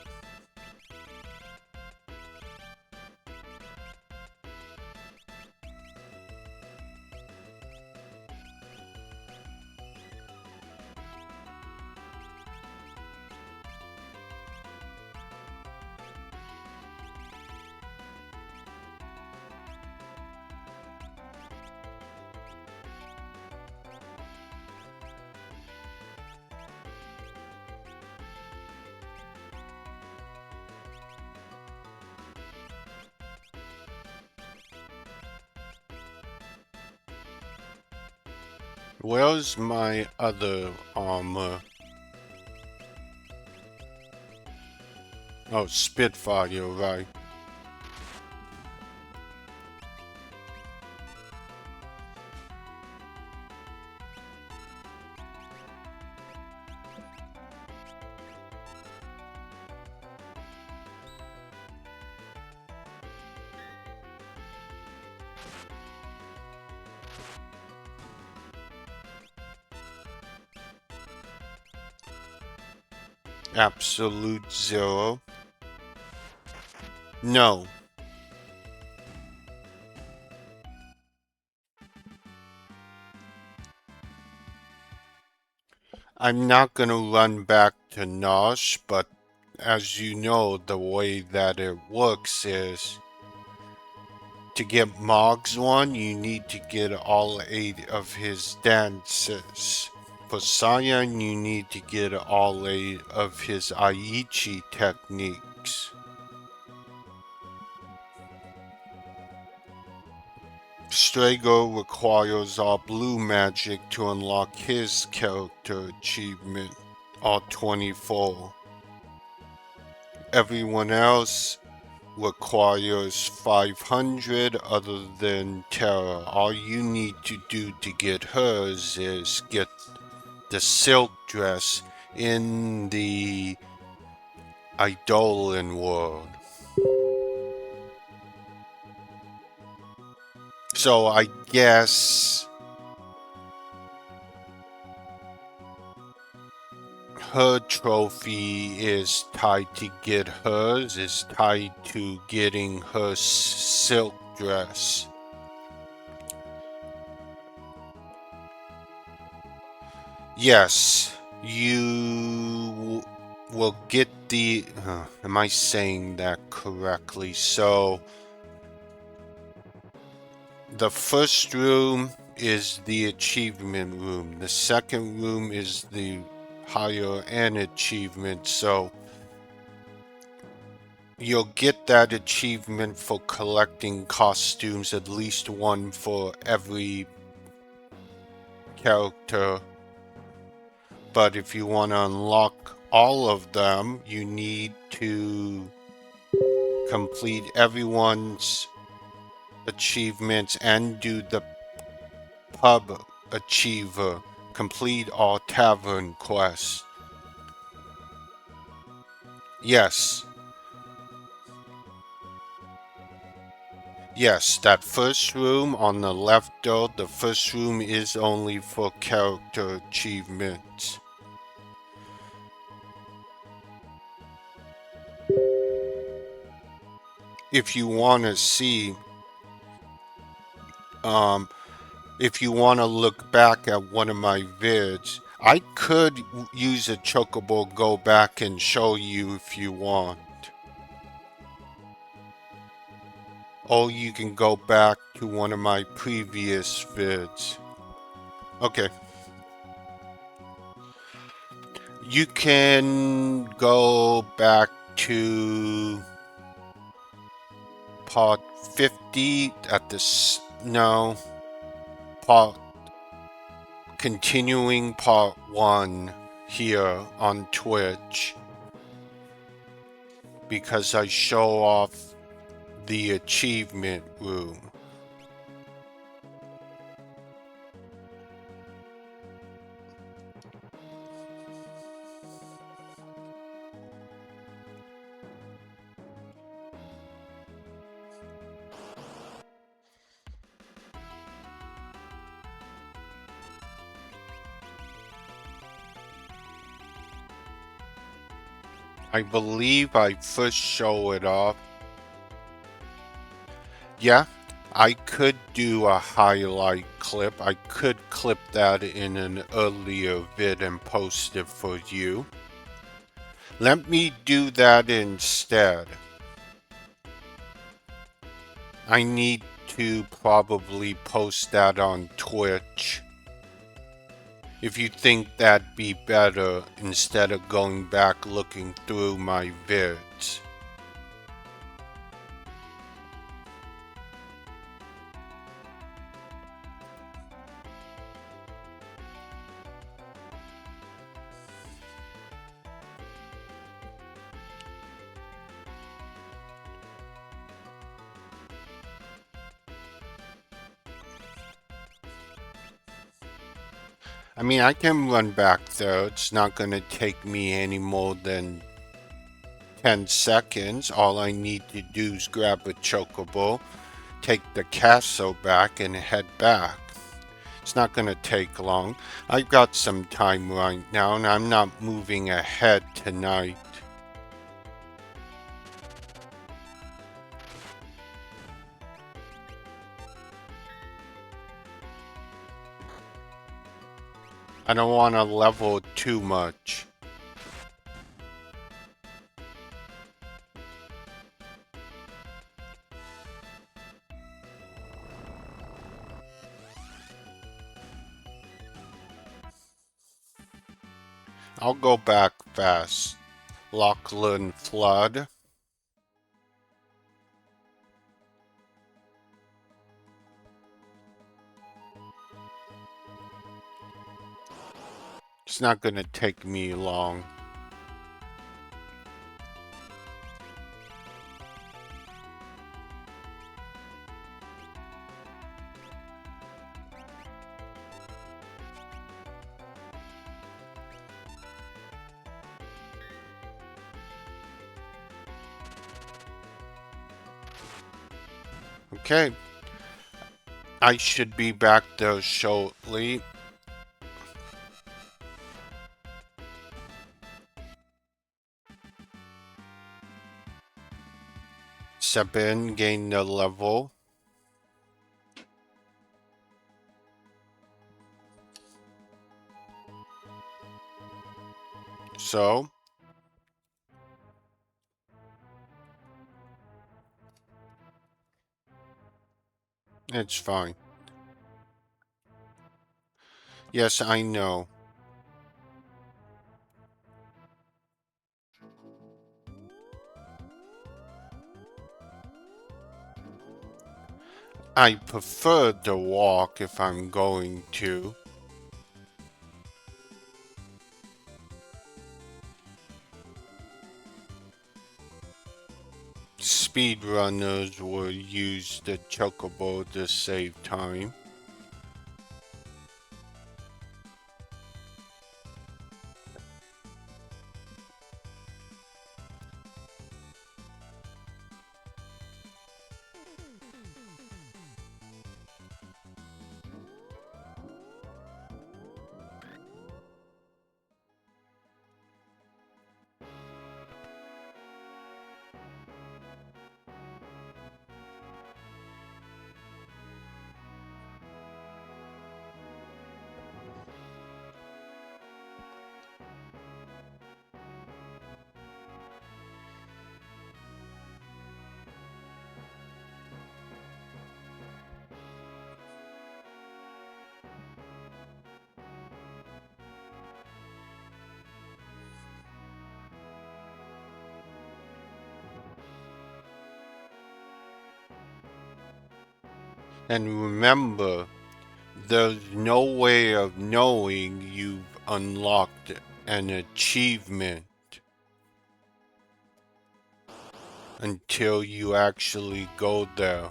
Where's my other armor? Oh, Spitfire, right. Absolute zero. No. I'm not gonna run back to Nosh, but as you know, the way that it works is to get Mog's one, you need to get all 8 of his dances. For Cyan, you need to get all 8 of his Aichi techniques. Strago requires all blue magic to unlock his character achievement, all 24. Everyone else requires 500 other than Terra. All you need to do to get hers is get the silk dress in the Eidolon world. So I guess her trophy is tied to get hers, is tied to getting her silk dress. Yes, you will get the. Am I saying that correctly? So, the first room is the achievement room. The second room is the higher end achievement. So, you'll get that achievement for collecting costumes, at least one for every character. But if you want to unlock all of them, you need to complete everyone's achievements and do the pub achiever. Complete all tavern quests. Yes. Yes, that first room on the left though, the first room is only for character achievements. If you want to see, um, if you want to look back at one of my vids, I could use a chocobo, go back and show you if you want. Or you can go back to one of my previous vids. Okay. You can go back to part 50 at this. No. Part. Continuing part 1 here on Twitch. Because I show off the achievement room. I believe I first show it off. Yeah, I could do a highlight clip. I could clip that in an earlier vid and post it for you. Let me do that instead. I need to probably post that on Twitch. If you think that'd be better instead of going back looking through my vids. I mean, I can run back there. It's not going to take me any more than 10 seconds. All I need to do is grab a chocobo, take the castle back, and head back. It's not going to take long. I've got some time right now, and I'm not moving ahead tonight. I don't want to level too much. I'll go back fast. Lachlan Flood. It's not going to take me long. Okay. I should be back there shortly. Step in, gain the level. So, it's fine. Yes, I know. I prefer to walk if I'm going to. Speedrunners will use the chocobo to save time. And remember, there's no way of knowing you've unlocked an achievement until you actually go there.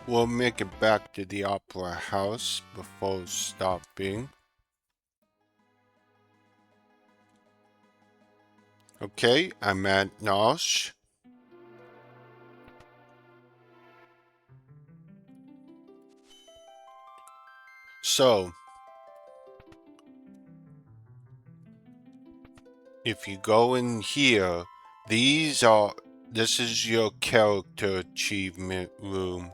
We'll make it back to the Opera House before stopping. Okay, I'm at Nosh. So, if you go in here, this is your character achievement room.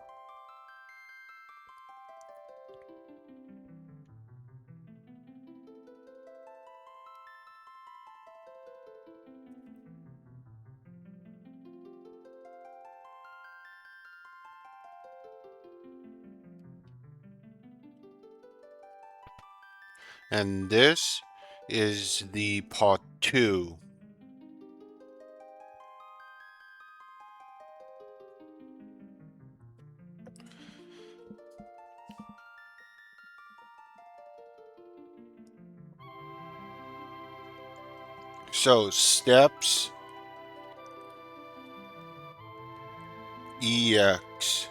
And this is the part 2. So, steps EX.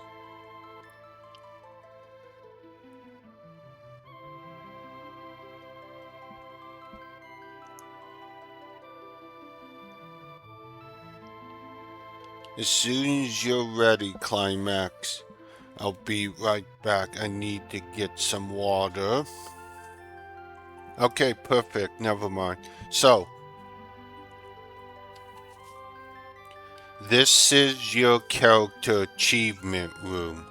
As soon as you're ready, Climax. I'll be right back. I need to get some water. Okay, perfect. Never mind. So, this is your character achievement room.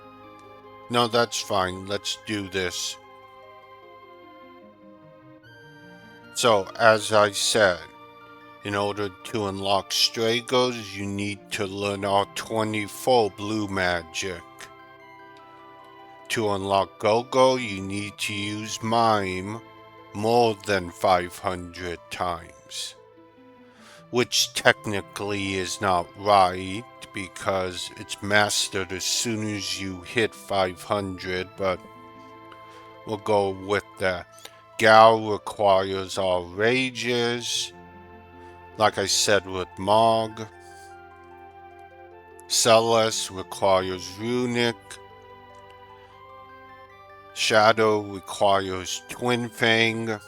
No, that's fine. Let's do this. So, as I said, in order to unlock Stragos, you need to learn all 24 blue magic. To unlock Gogo, you need to use Mime more than 500 times. Which technically is not right because it's mastered as soon as you hit 500, but we'll go with that. Gal requires all rages, like I said with Mog. Celeste requires runic. Shadow requires Twin Fang.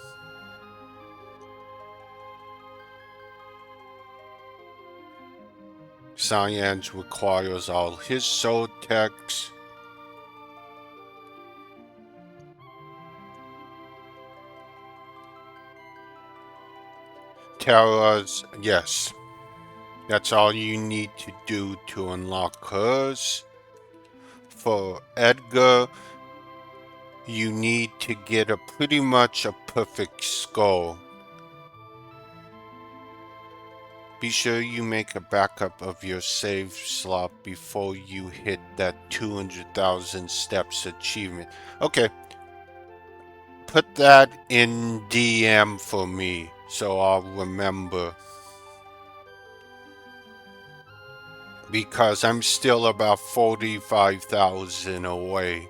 Cyan's requires all his soul techs. Terra's, yes, that's all you need to do to unlock hers. For Edgar, you need to get pretty much a perfect skull. Be sure you make a backup of your save slot before you hit that 200,000 steps achievement. Okay, put that in DM for me so I'll remember. Because I'm still about 45,000 away.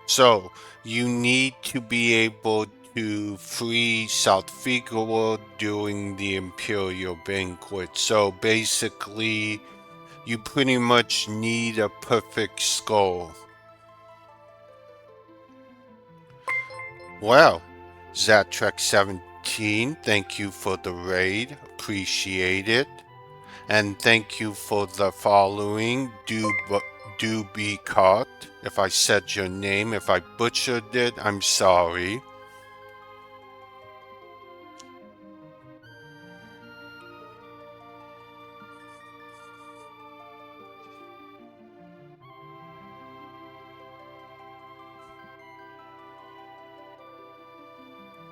So, you need to be able to free South Figaro during the Imperial Banquet. So, basically, you pretty much need a perfect skull. Well, Zatrek17, thank you for the raid. Appreciate it. And thank you for the following. Do be caught. If I said your name, if I butchered it, I'm sorry.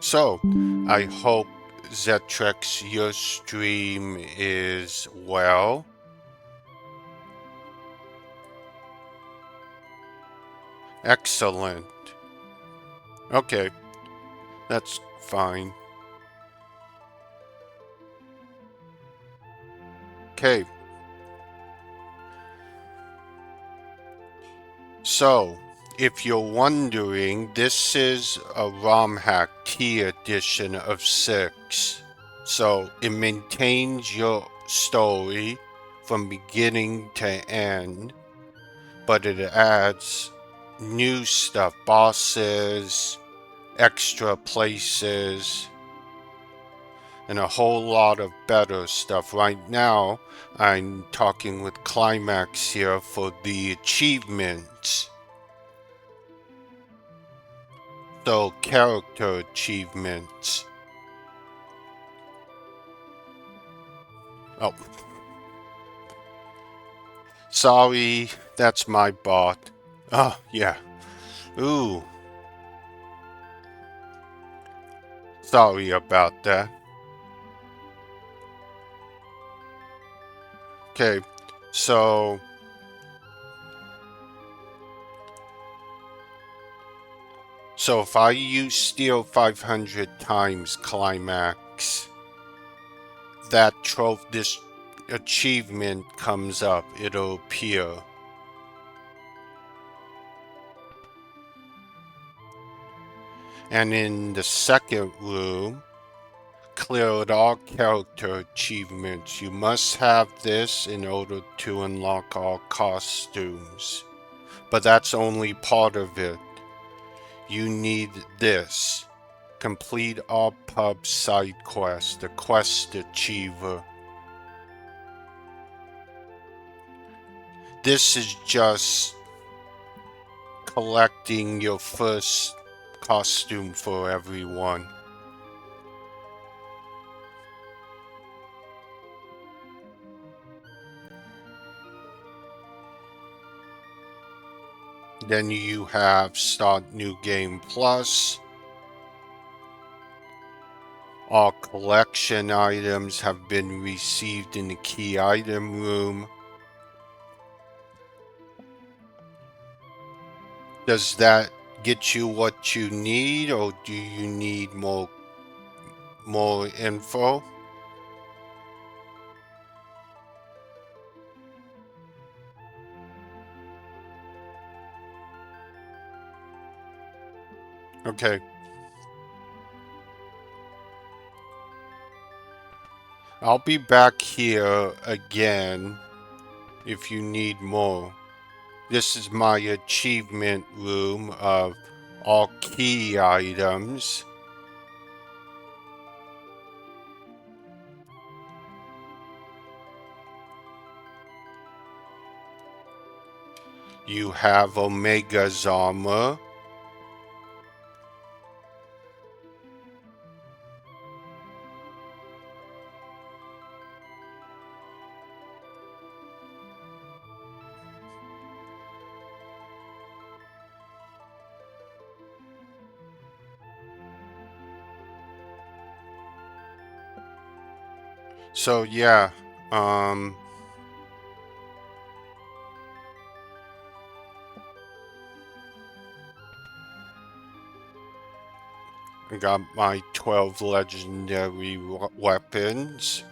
So, I hope Zetrex, your stream is well. Excellent. Okay, that's fine. Okay. So, if you're wondering, this is a romhack T edition of 6. So, it maintains your story from beginning to end, but it adds new stuff, bosses, extra places, and a whole lot of better stuff. Right now, I'm talking with Climax here for the achievements. So, character achievements. Oh. Sorry, that's my bot. Oh, yeah. Ooh. Sorry about that. Okay, so... So if I use Steel 500 times Climax, this achievement comes up. It'll appear. And in the second room, cleared all character achievements. You must have this in order to unlock all costumes. But that's only part of it. You need this. Complete all pub side quests, the quest achiever. This is just collecting your first costume for everyone. Then you have Start New Game Plus. All collection items have been received in the key item room. Does that get you what you need, or do you need more info? Okay. I'll be back here again if you need more. This is my achievement room of all key items. You have Omega's armor. So yeah, I got my 12 legendary weapons.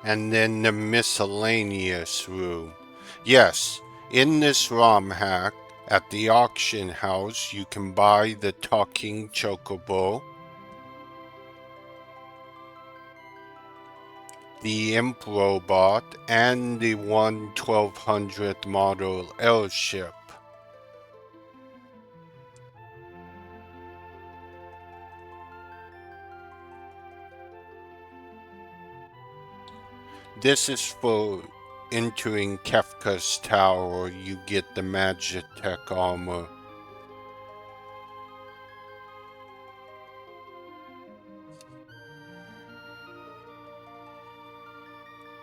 And then the miscellaneous room. Yes, in this ROM hack, at the auction house, you can buy the talking chocobo, the imp robot, and the 1200th model airship. This is for entering Kefka's tower. You get the Magitech armor.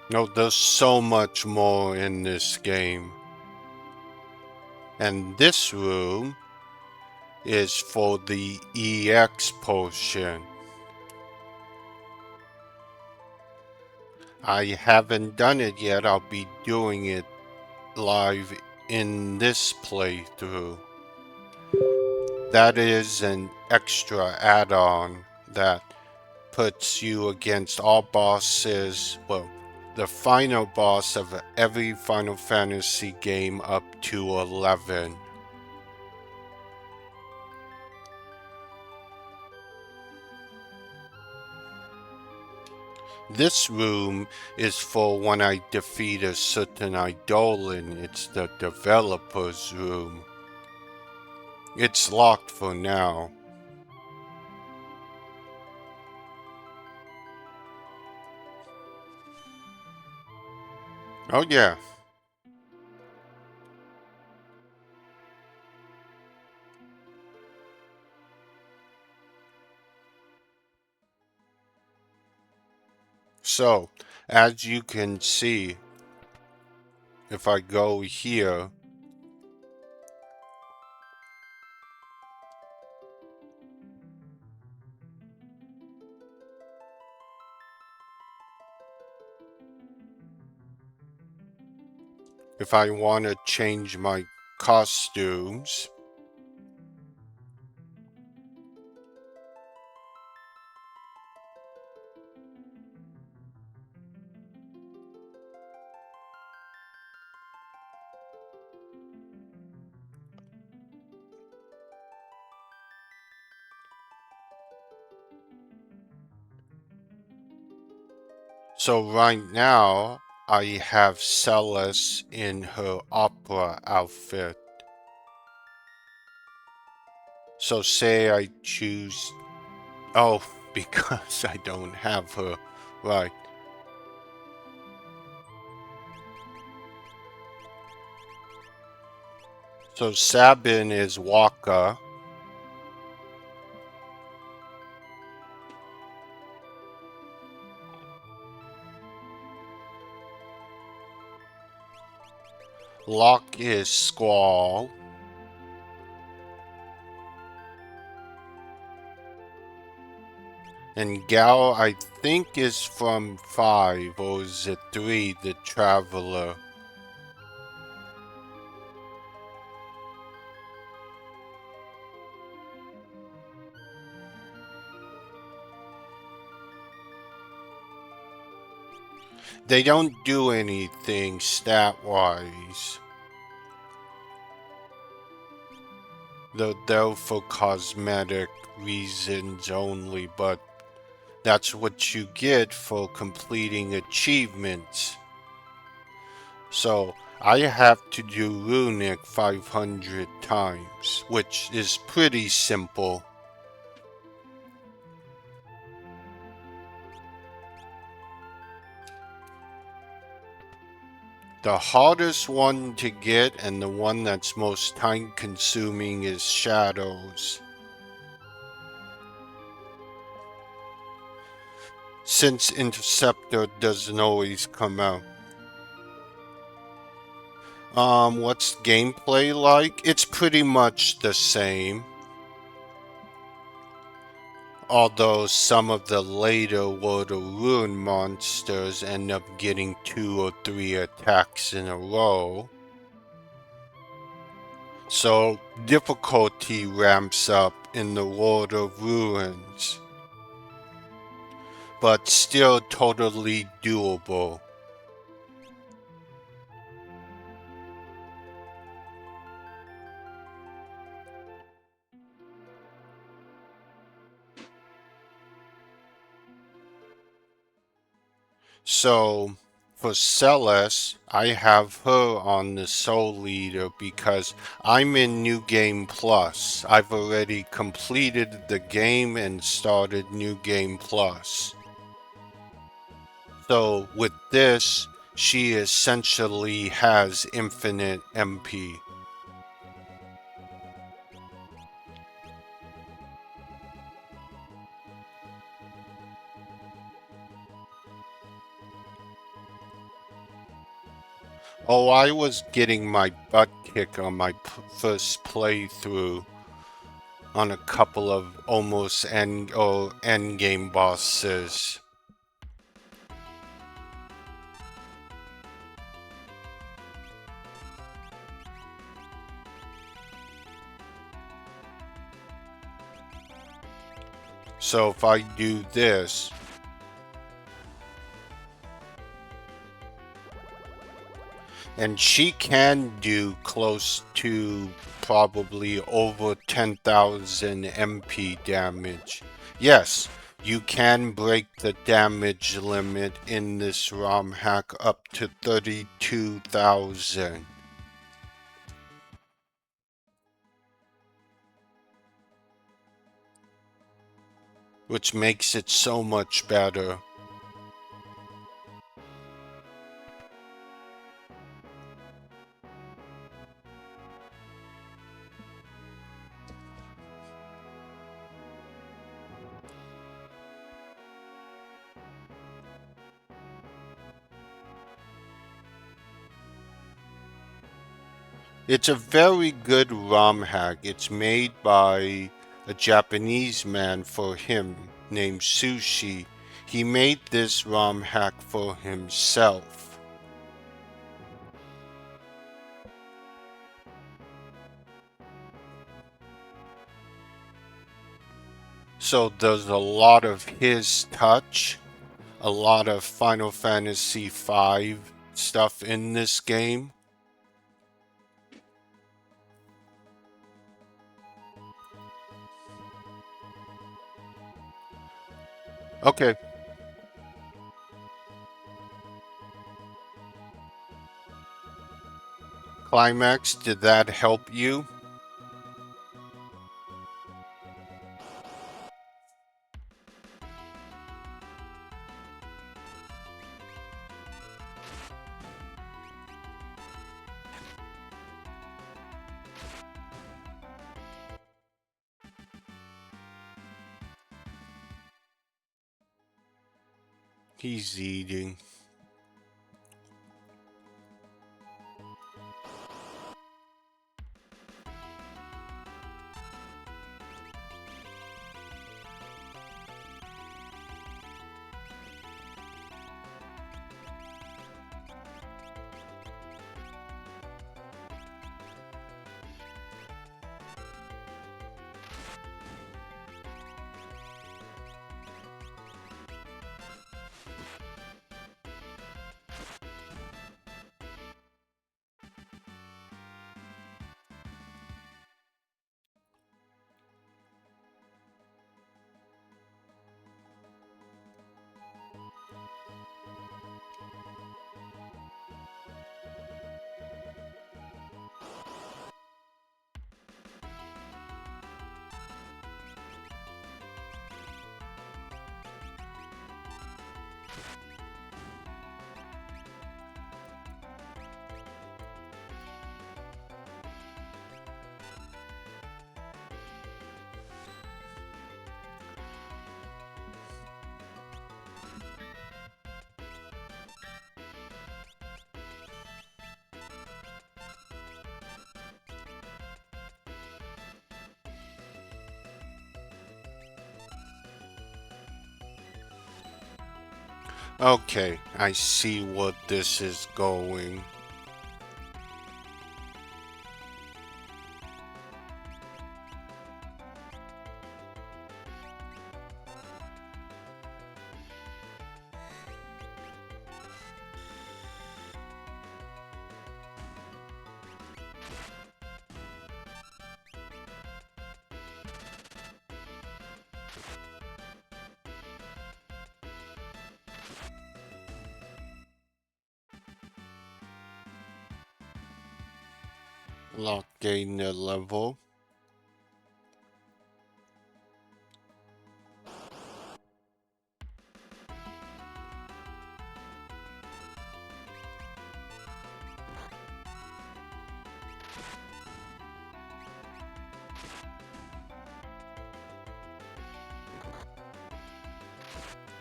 No, there's so much more in this game. And this room is for the EX potion. I haven't done it yet. I'll be doing it live in this playthrough. That is an extra add-on that puts you against all bosses, well, the final boss of every Final Fantasy game up to 11. This room is for when I defeat a certain Eidolon. It's the developer's room. It's locked for now. Oh yeah. So, as you can see, if I go here, if I want to change my costumes, so right now I have Celeste in her opera outfit. So say I choose... Oh, because I don't have her. Right. So Sabin is Waka. Locke is Squall. And Gal, I think, is from 5, or is it 3, the Traveler? They don't do anything stat-wise. They're for cosmetic reasons only, but that's what you get for completing achievements. So, I have to do Runic 500 times, which is pretty simple. The hardest one to get and the one that's most time consuming is Shadows. Since Interceptor doesn't always come out. What's gameplay like? It's pretty much the same. Although some of the later World of Ruin monsters end up getting 2 or 3 attacks in a row. So difficulty ramps up in the World of Ruins. But still totally doable. So for Celeste, I have her on the Soul Leader because I'm in New Game Plus. I've already completed the game and started New Game Plus. So with this, she essentially has infinite MP. Oh, I was getting my butt kicked on my first playthrough on a couple of almost end game bosses. So if I do this, and she can do close to probably over 10,000 MP damage. Yes, you can break the damage limit in this ROM hack up to 32,000. Which makes it so much better. It's a very good ROM hack. It's made by a Japanese man for him named Sushi. He made this ROM hack for himself. So there's a lot of his touch, a lot of Final Fantasy V stuff in this game. Okay. Climax, did that help you? He's eating. Okay, I see what this is going. Lock gain the level.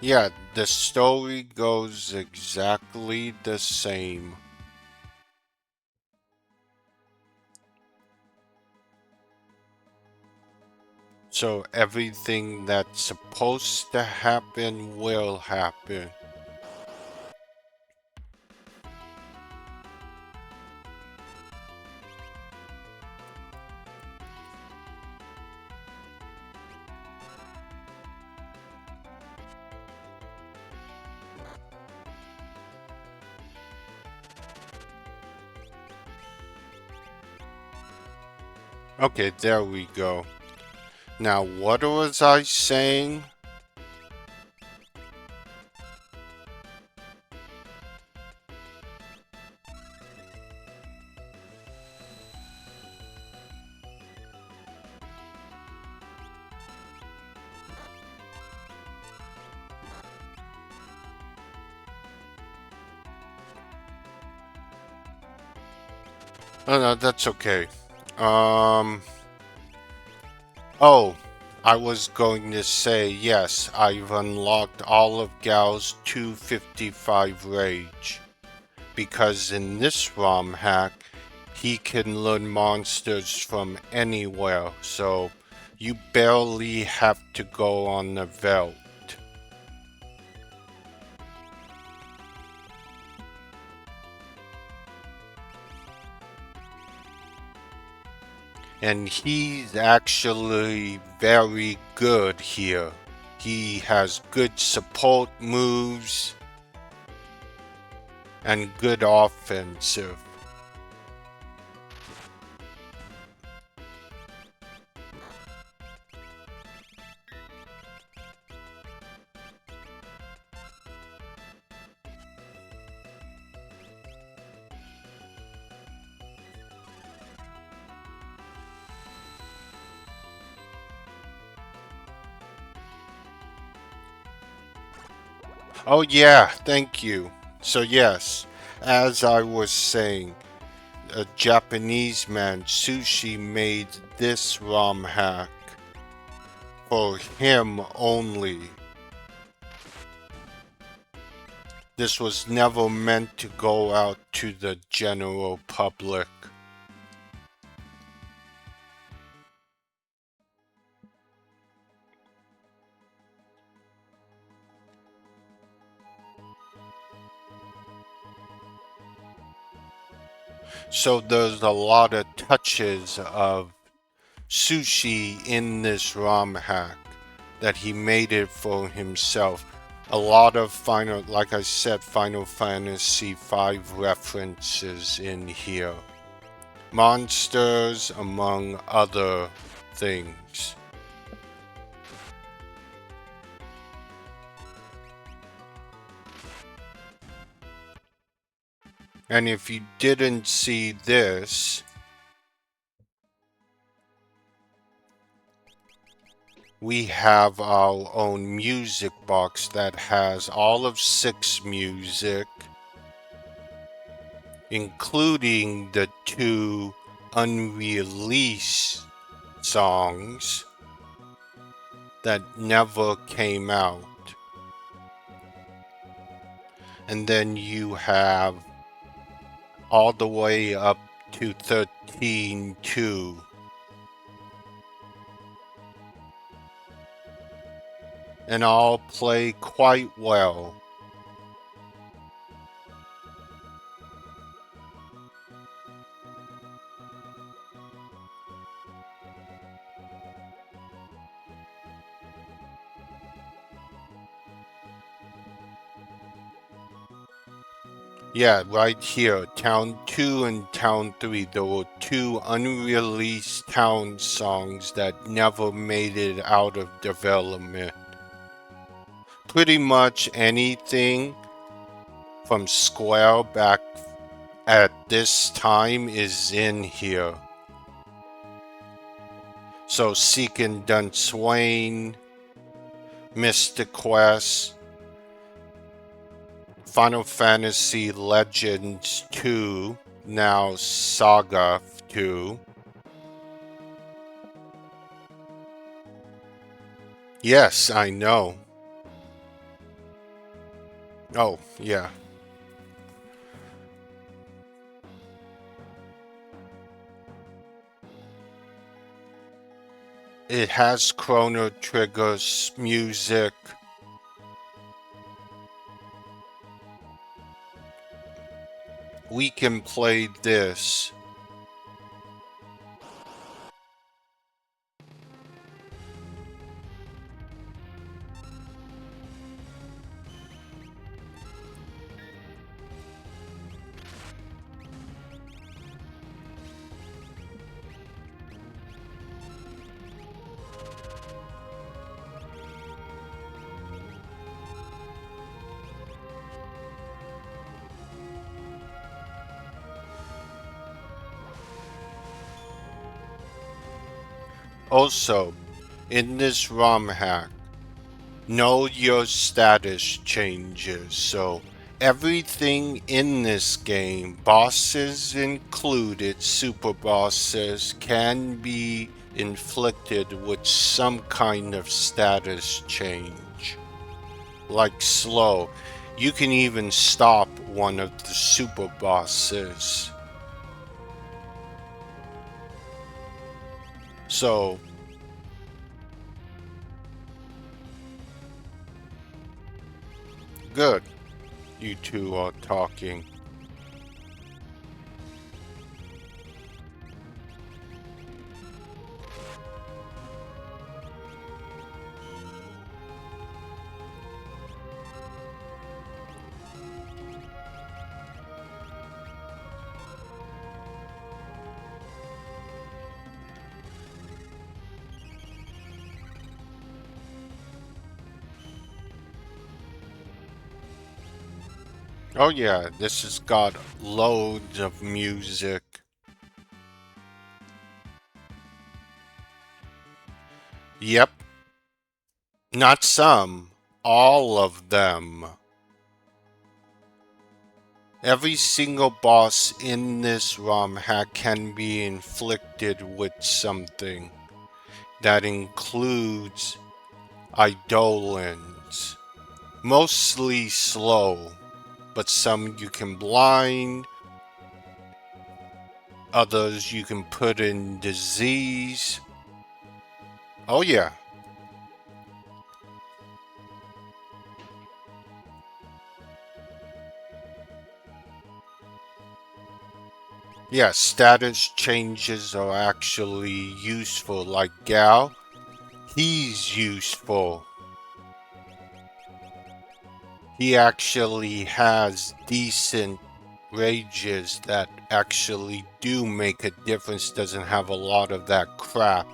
Yeah, the story goes exactly the same. So everything that's supposed to happen will happen. Okay, there we go. Now, what was I saying? Oh, no, that's okay. Um, oh, I was going to say, yes, I've unlocked all of Gal's 255 rage. Because in this ROM hack, he can learn monsters from anywhere, so you barely have to go on the veldt. And he's actually very good here. He has good support moves and good offensive. Oh yeah, thank you. So yes, as I was saying, a Japanese man, Sushi, made this ROM hack for him only. This was never meant to go out to the general public. So there's a lot of touches of Sushi in this ROM hack that he made it for himself. A lot of like I said, Final Fantasy V references in here. Monsters, among other things. And if you didn't see this, we have our own music box that has all of 6 music, including the 2 unreleased songs that never came out. And then you have all the way up to 13.2. And all play quite well. Yeah, right here, Town 2 and Town 3, there were 2 unreleased Town songs that never made it out of development. Pretty much anything from Square back at this time is in here. So Seek and Dun Swain, Mystic Quest, Final Fantasy Legends 2, now Saga 2. Yes, I know. Oh, yeah. It has Chrono Trigger's music. We can play this. Also, in this ROM hack, know your status changes. So everything in this game, bosses included, super bosses, can be inflicted with some kind of status change. Like slow. You can even stop one of the super bosses. So good. You two are talking. Oh yeah, this has got loads of music. Yep. Not some, all of them. Every single boss in this ROM hack can be inflicted with something. That includes eidolons. Mostly slow, but some you can blind, others you can put in disease. Oh yeah. Yeah, status changes are actually useful, like Gal. He's useful. He actually has decent rages that actually do make a difference, doesn't have a lot of that crap.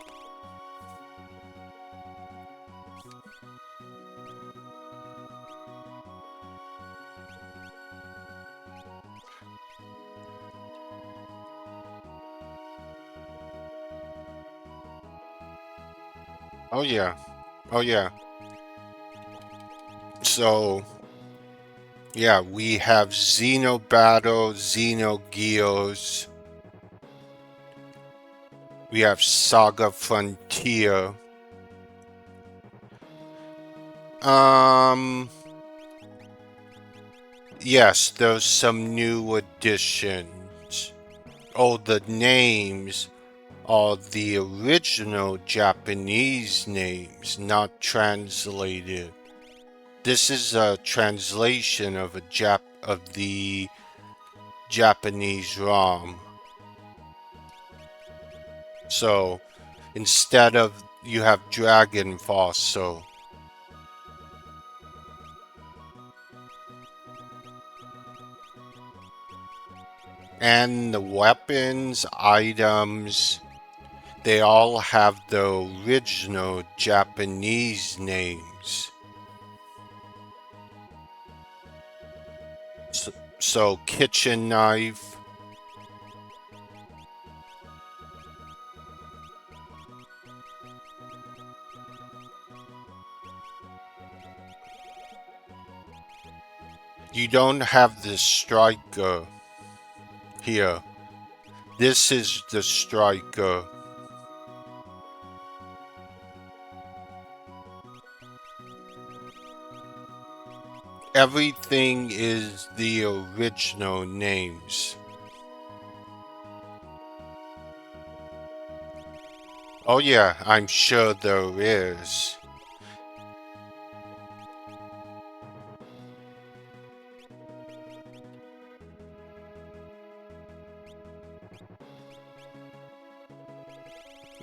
Oh yeah. Oh yeah. So yeah, we have Xenobattle, Xenogeos. We have Saga Frontier. Um, yes, there's some new additions. Oh, the names are the original Japanese names, not translated. This is a translation of the Japanese ROM. So instead of you have Dragon Force, so and the weapons, items, they all have the original Japanese names. So kitchen knife, you don't have the striker here. This is the striker. Everything is the original names. Oh yeah, I'm sure there is.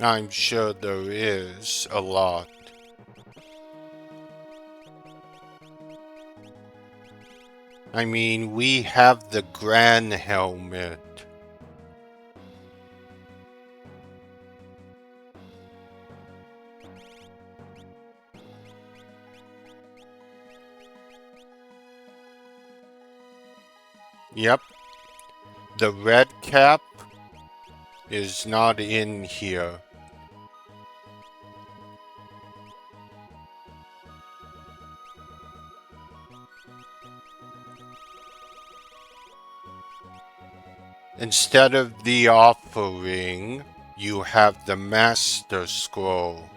I'm sure there is a lot. I mean, we have the Grand Helmet. Yep. The red cap is not in here. Instead of the offering, you have the Master Scroll.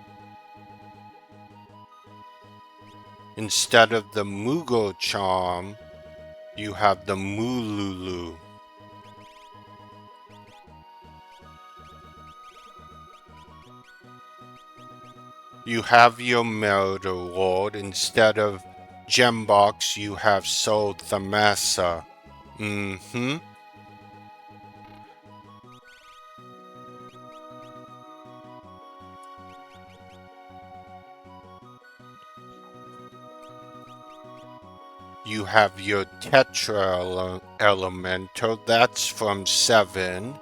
Instead of the Mugo Charm, you have the Mululu. You have your Merit Award. Instead of Gembox, you have Soul Thamasa. Mm-hmm. You have your Tetra Elemental. That's from 7.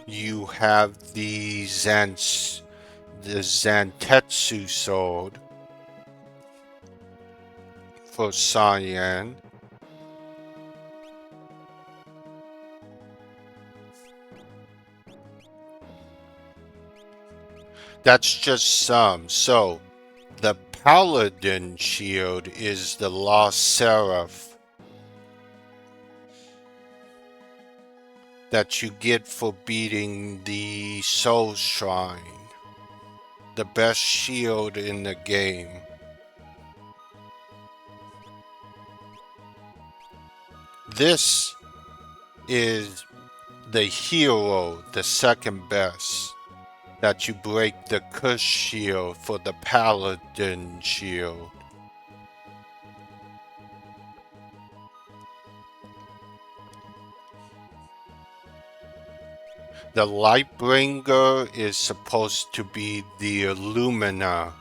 You have the Zantetsu sword for Cyan. That's just some. So, the Paladin shield is the Lost Seraph that you get for beating the Soul Shrine. The best shield in the game. This is the hero, the second best, that you break the Kush shield for the Paladin shield. The Lightbringer is supposed to be the Illumina.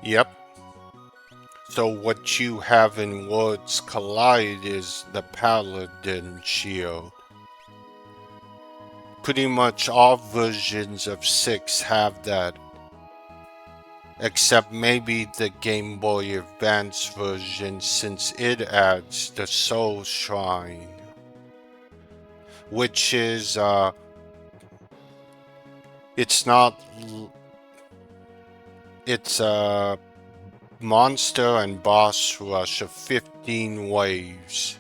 Yep. So what you have in Worlds Collide is the Paladin shield. Pretty much all versions of 6 have that, except maybe the Game Boy Advance version, since it adds the Soul Shrine, which is it's not it's a monster and boss rush of 15 waves.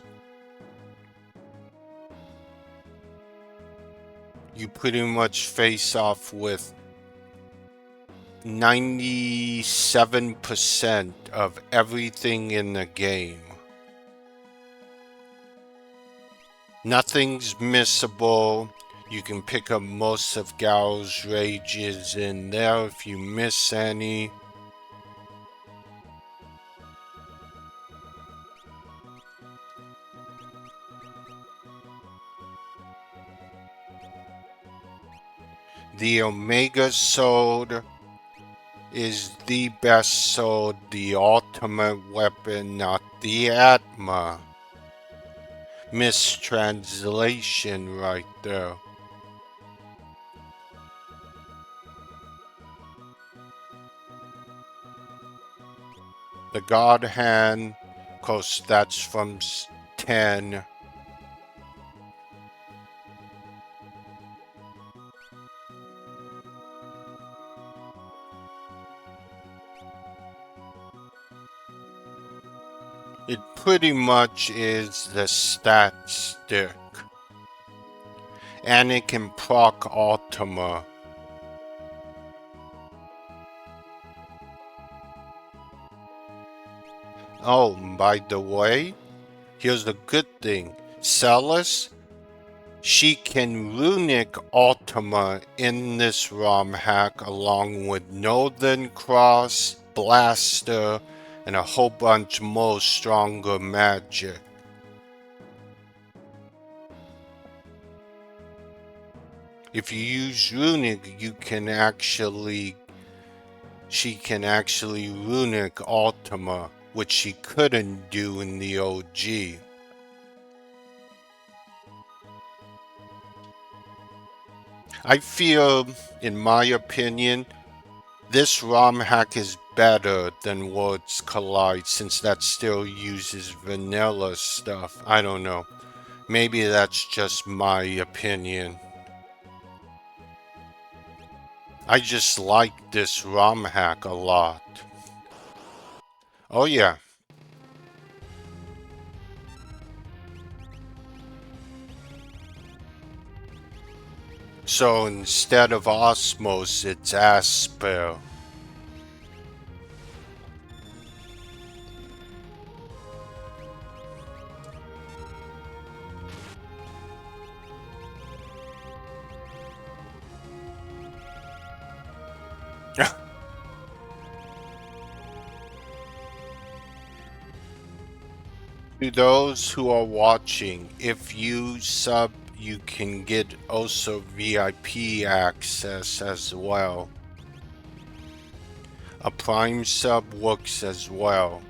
You pretty much face off with 97% of everything in the game. Nothing's missable. You can pick up most of Gao's rages in there if you miss any. The Omega Sword is the best sword, the ultimate weapon, not the Atma. Mistranslation right there. The God Hand, course that's from 10. It pretty much is the stat stick. And it can proc Ultima. Oh, by the way, here's the good thing. Celis, she can runic Ultima in this ROM hack along with Northern Cross, Blaster, and a whole bunch more stronger magic. If you use runic, she can actually runic Ultima, which she couldn't do in the OG. I feel, in my opinion, this ROM hack is better than Worlds Collide since that still uses vanilla stuff. I don't know. Maybe that's just my opinion. I just like this ROM hack a lot. Oh yeah. So instead of Osmos, it's Asper. To those who are watching, if you sub, you can get also VIP access as well. A Prime sub works as well.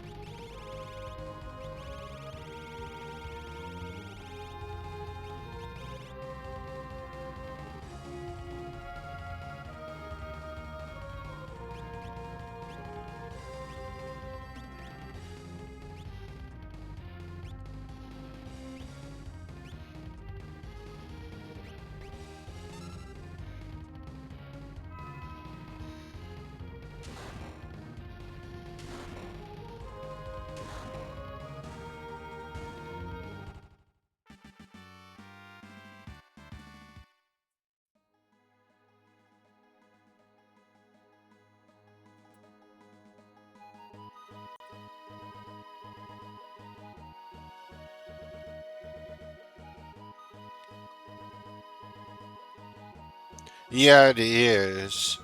Yeah, it is.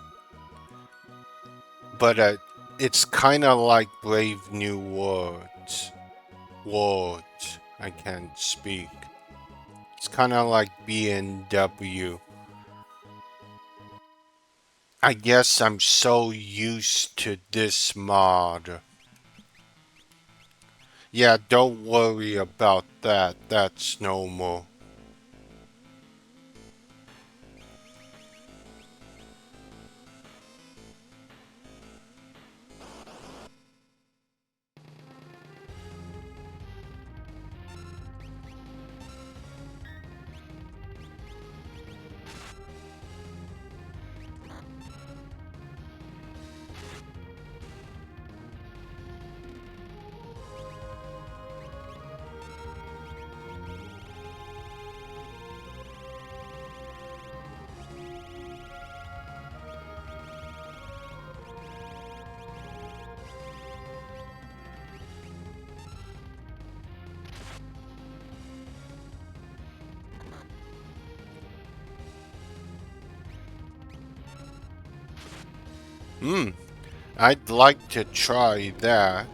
But it's kind of like Brave New Worlds. Words. I can't speak. It's kind of like BMW. I guess I'm so used to this mod. Yeah, don't worry about that. That's normal. Hmm, I'd like to try that.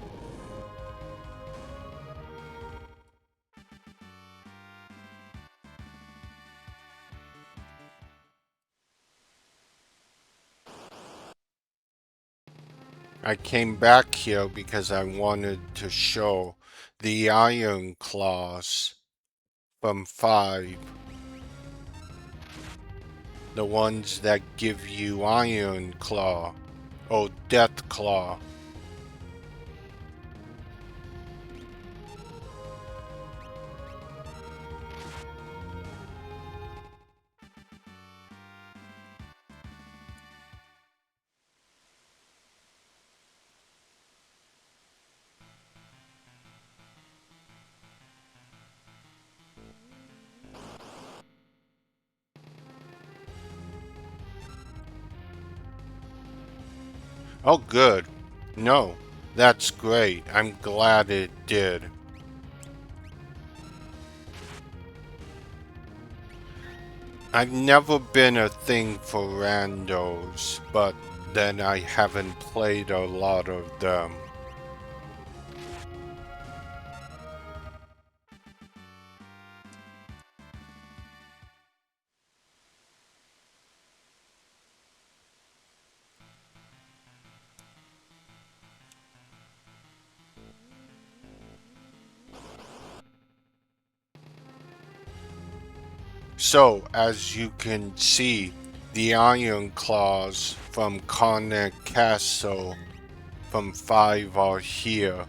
I came back here because I wanted to show the Iron Claws from 5. The ones that give you Iron Claw. Oh, Death Claw. Oh, good. No, that's great. I'm glad it did. I've never been a thing for randos, but then I haven't played a lot of them. So, as you can see, the Iron Claws from Connect Castle from 5 are here.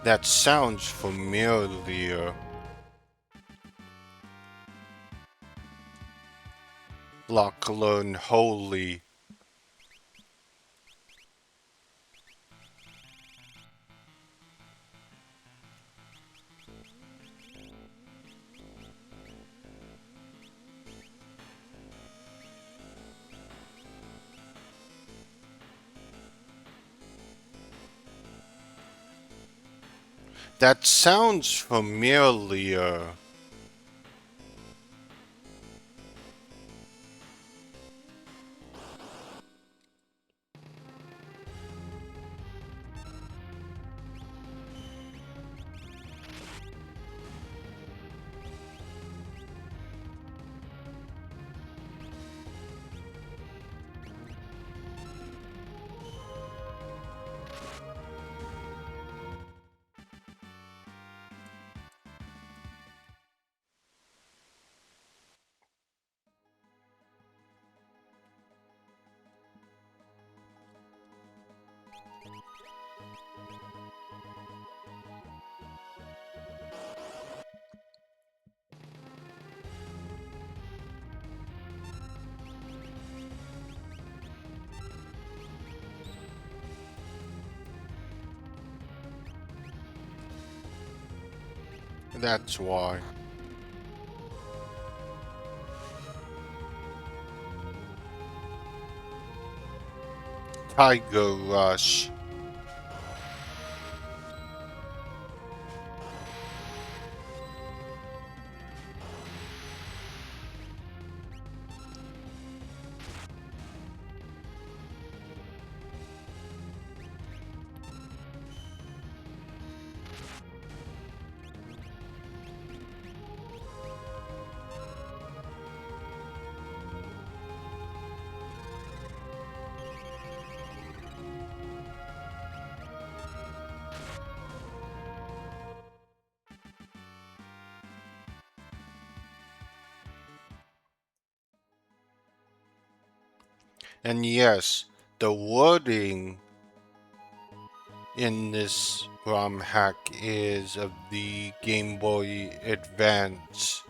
That sounds familiar. Lachlan Holy. That sounds familiar. That's why. Tiger Rush. And yes, the wording in this ROM hack is of the Game Boy Advance.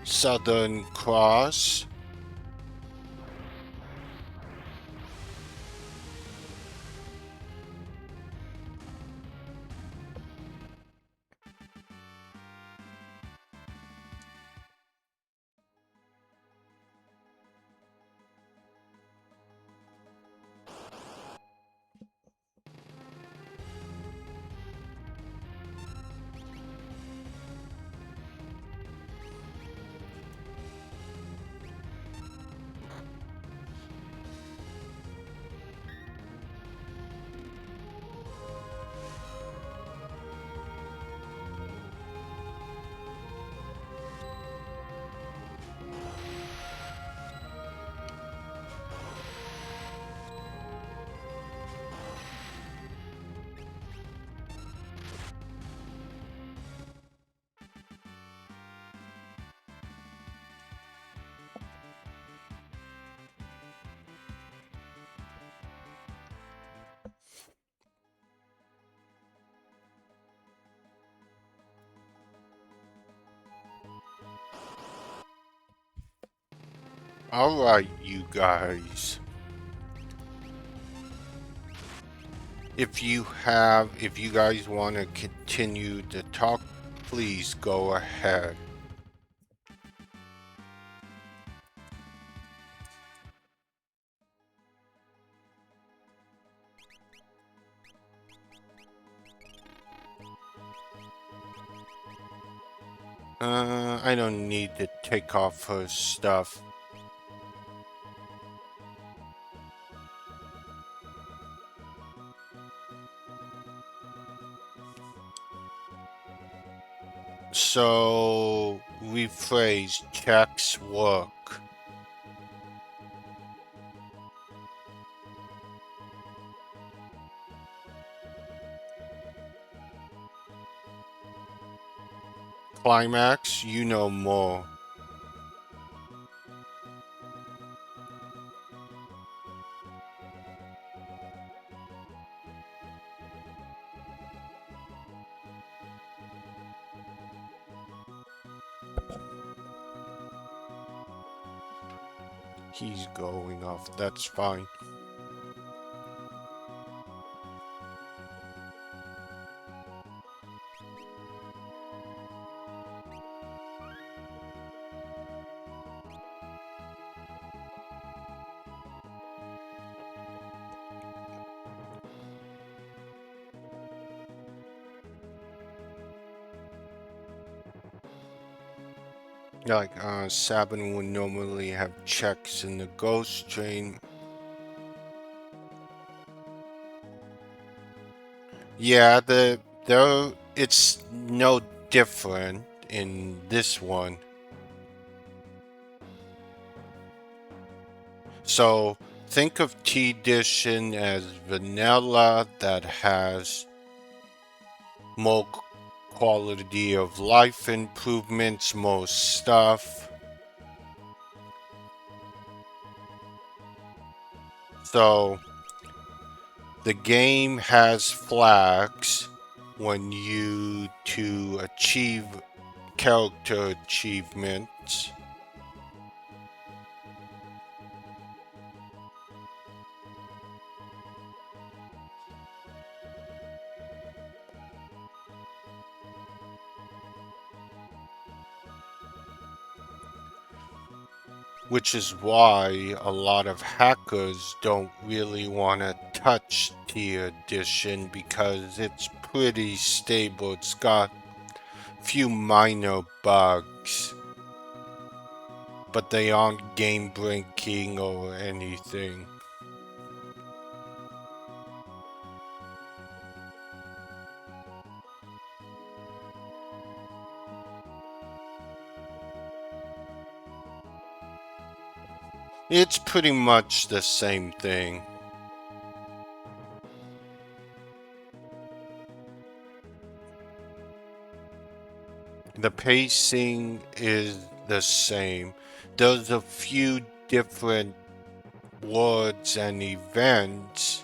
Southern Cross. Alright, you guys. If you guys want to continue to talk, please go ahead. I don't need to take off her stuff. So, rephrase, checks work. Climax, you know more. He's going off. That's fine. Like, Sabin would normally have checks in the ghost train. Yeah, though it's no different in this one. So think of T-Edition as vanilla that has more quality of life improvements, more stuff. So the game has flags when you to achieve character achievements. Which is why a lot of hackers don't really want to touch the edition because it's pretty stable. It's got a few minor bugs, but they aren't game breaking or anything. It's pretty much the same thing. The pacing is the same. There's a few different words and events.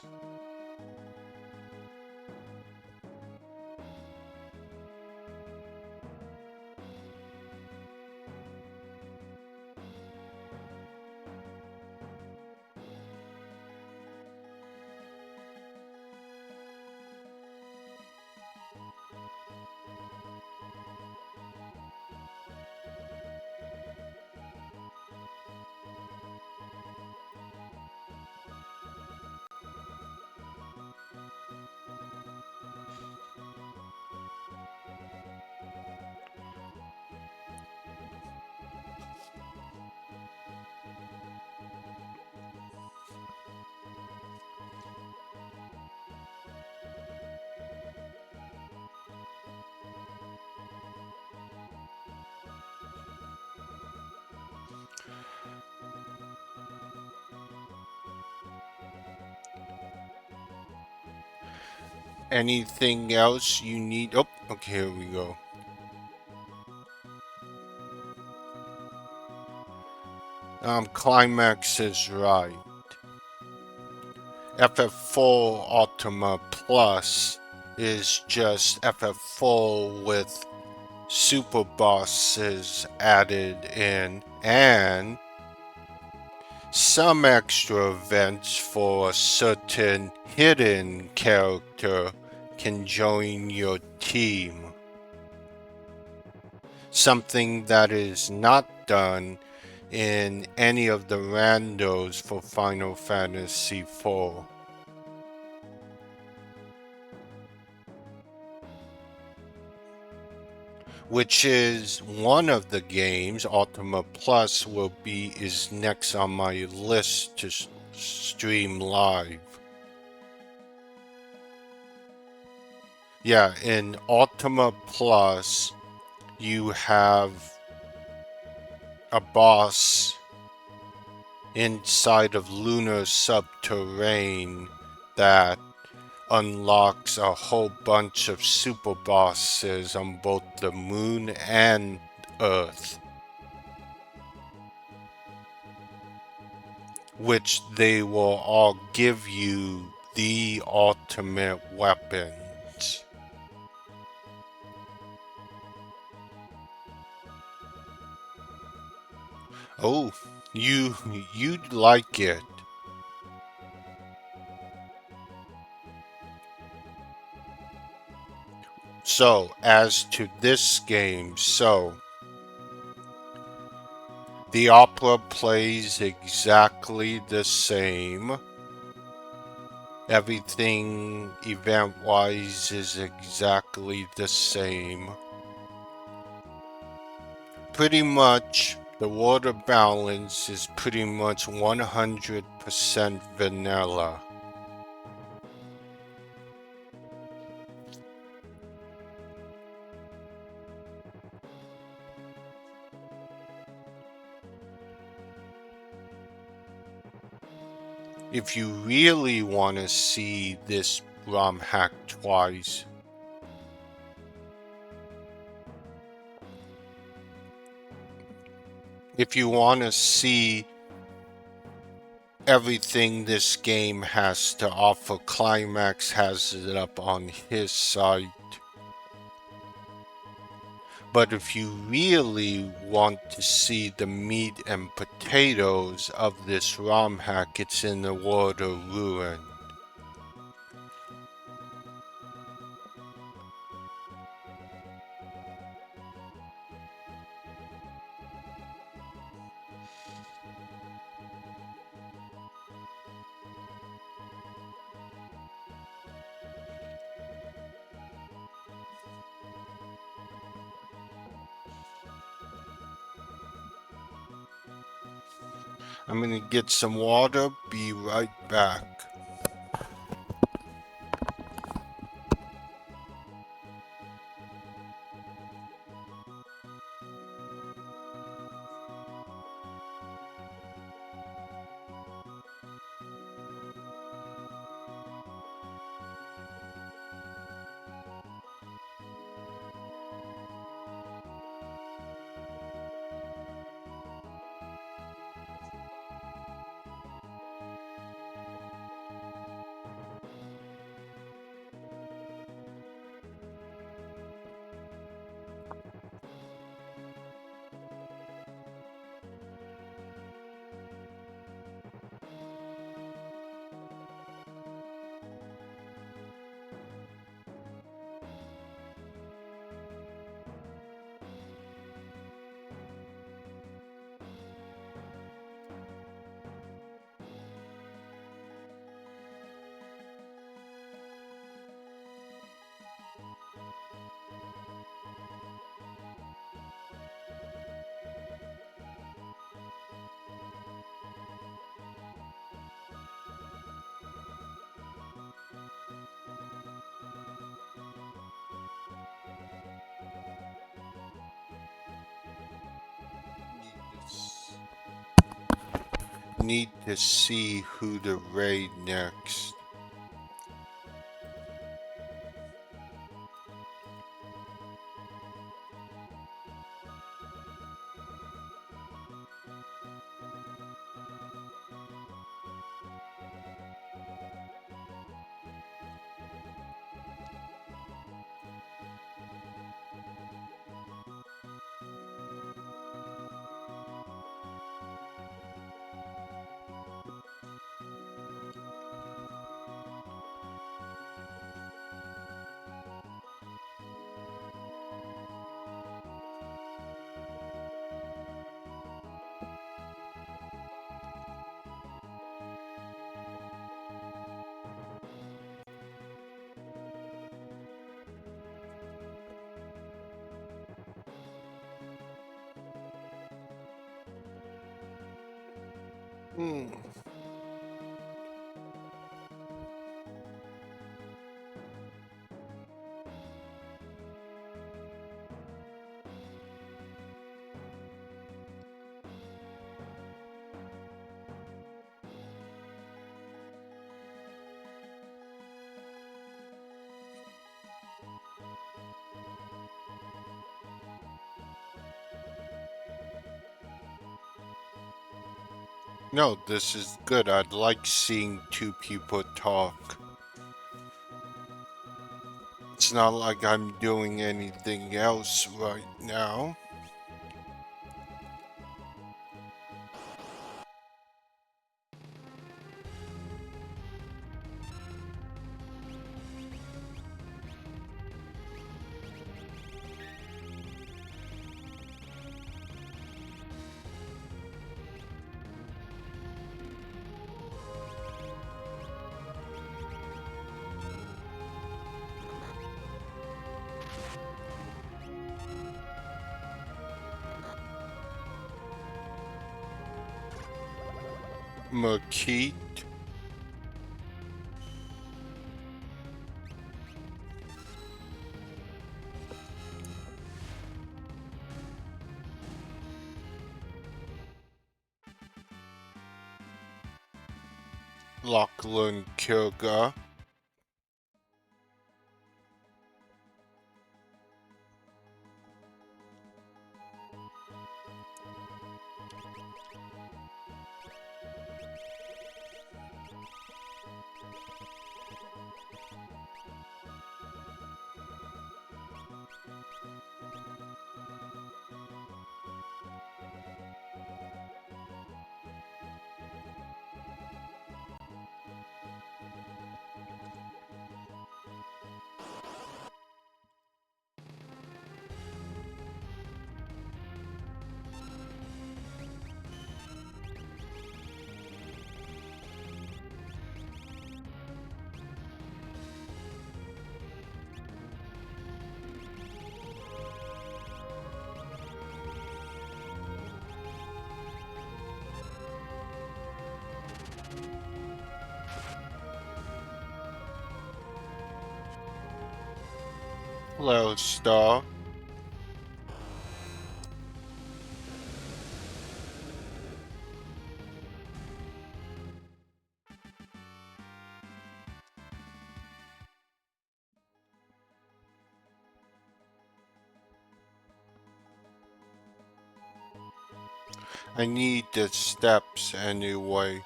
Anything else you need? Oh, okay, here we go. Climax is right. FF4 Ultima Plus is just FF4 with super bosses added in and some extra events for a certain hidden character can join your team. Something that is not done in any of the randos for Final Fantasy IV. Which is one of the games. Ultima Plus is next on my list to stream live. Yeah, in Ultima Plus, you have a boss inside of lunar subterrane that unlocks a whole bunch of super bosses on both the moon and Earth, which they will all give you the ultimate weapons. Oh, you'd like it. So, as to this game, the opera plays exactly the same. Everything event-wise is exactly the same. Pretty much, the water balance is pretty much 100% vanilla. If you really want to see this ROM hack twice, if you want to see everything this game has to offer, Climax has it up on his site. But if you really want to see the meat and potatoes of this ROM hack, it's in the World of Ruin. I'm gonna get some water, be right back. Need to see who to raid next. Hmm. No, this is good. I'd like seeing two people talk. It's not like I'm doing anything else right now. Makeet. Lachlan Kilga. Hello, Star. I need the steps anyway.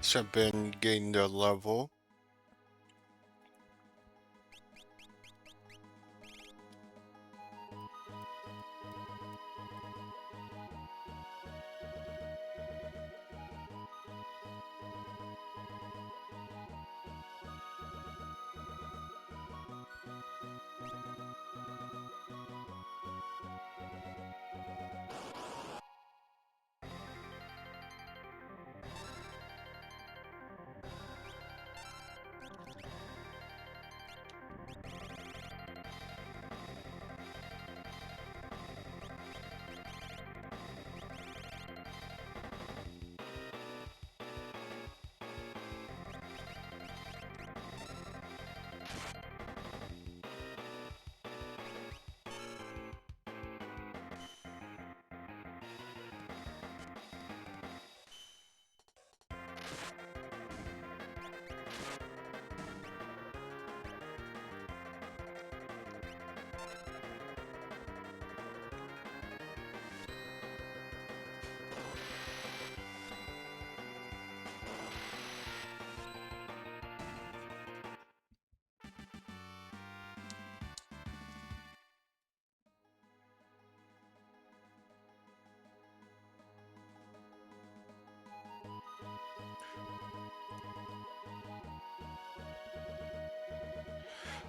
So I've been getting the level.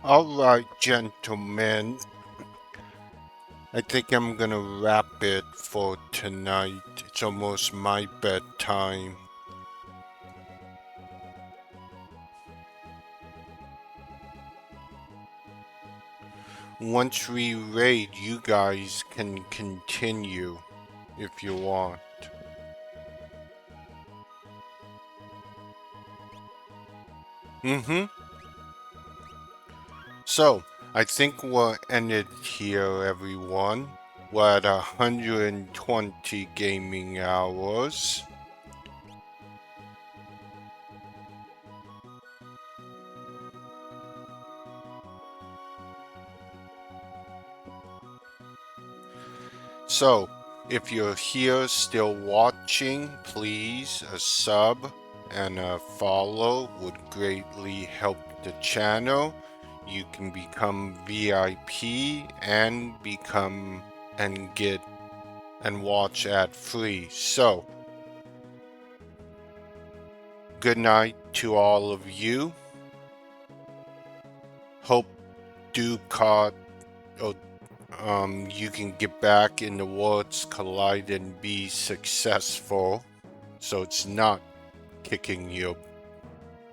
Alright, gentlemen. I think I'm gonna wrap it for tonight. It's almost my bedtime. Once we raid, you guys can continue if you want. Mm-hmm. So, I think we'll end it here, everyone. We're at 120 gaming hours. So, if you're here still watching, please a sub and a follow would greatly help the channel. You can become VIP and get and watch ad free. So, good night to all of you. Hope do caught you can get back in the woods, collide, and be successful. So it's not kicking your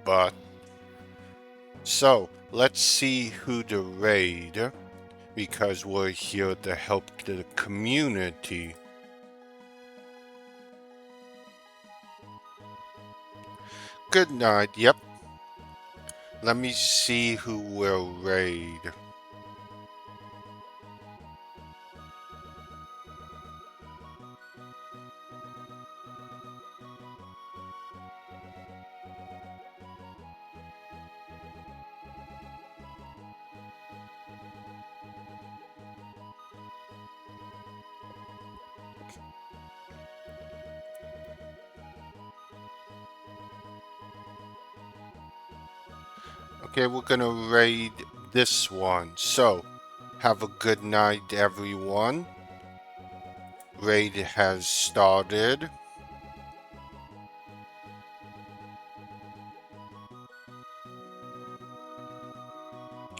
butt. So let's see who to raid, because we're here to help the community. Good night. Yep. Let me see who will raid. Okay, we're gonna raid this one. So, have a good night, everyone. Raid has started.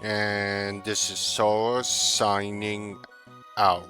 And this is Sora signing out.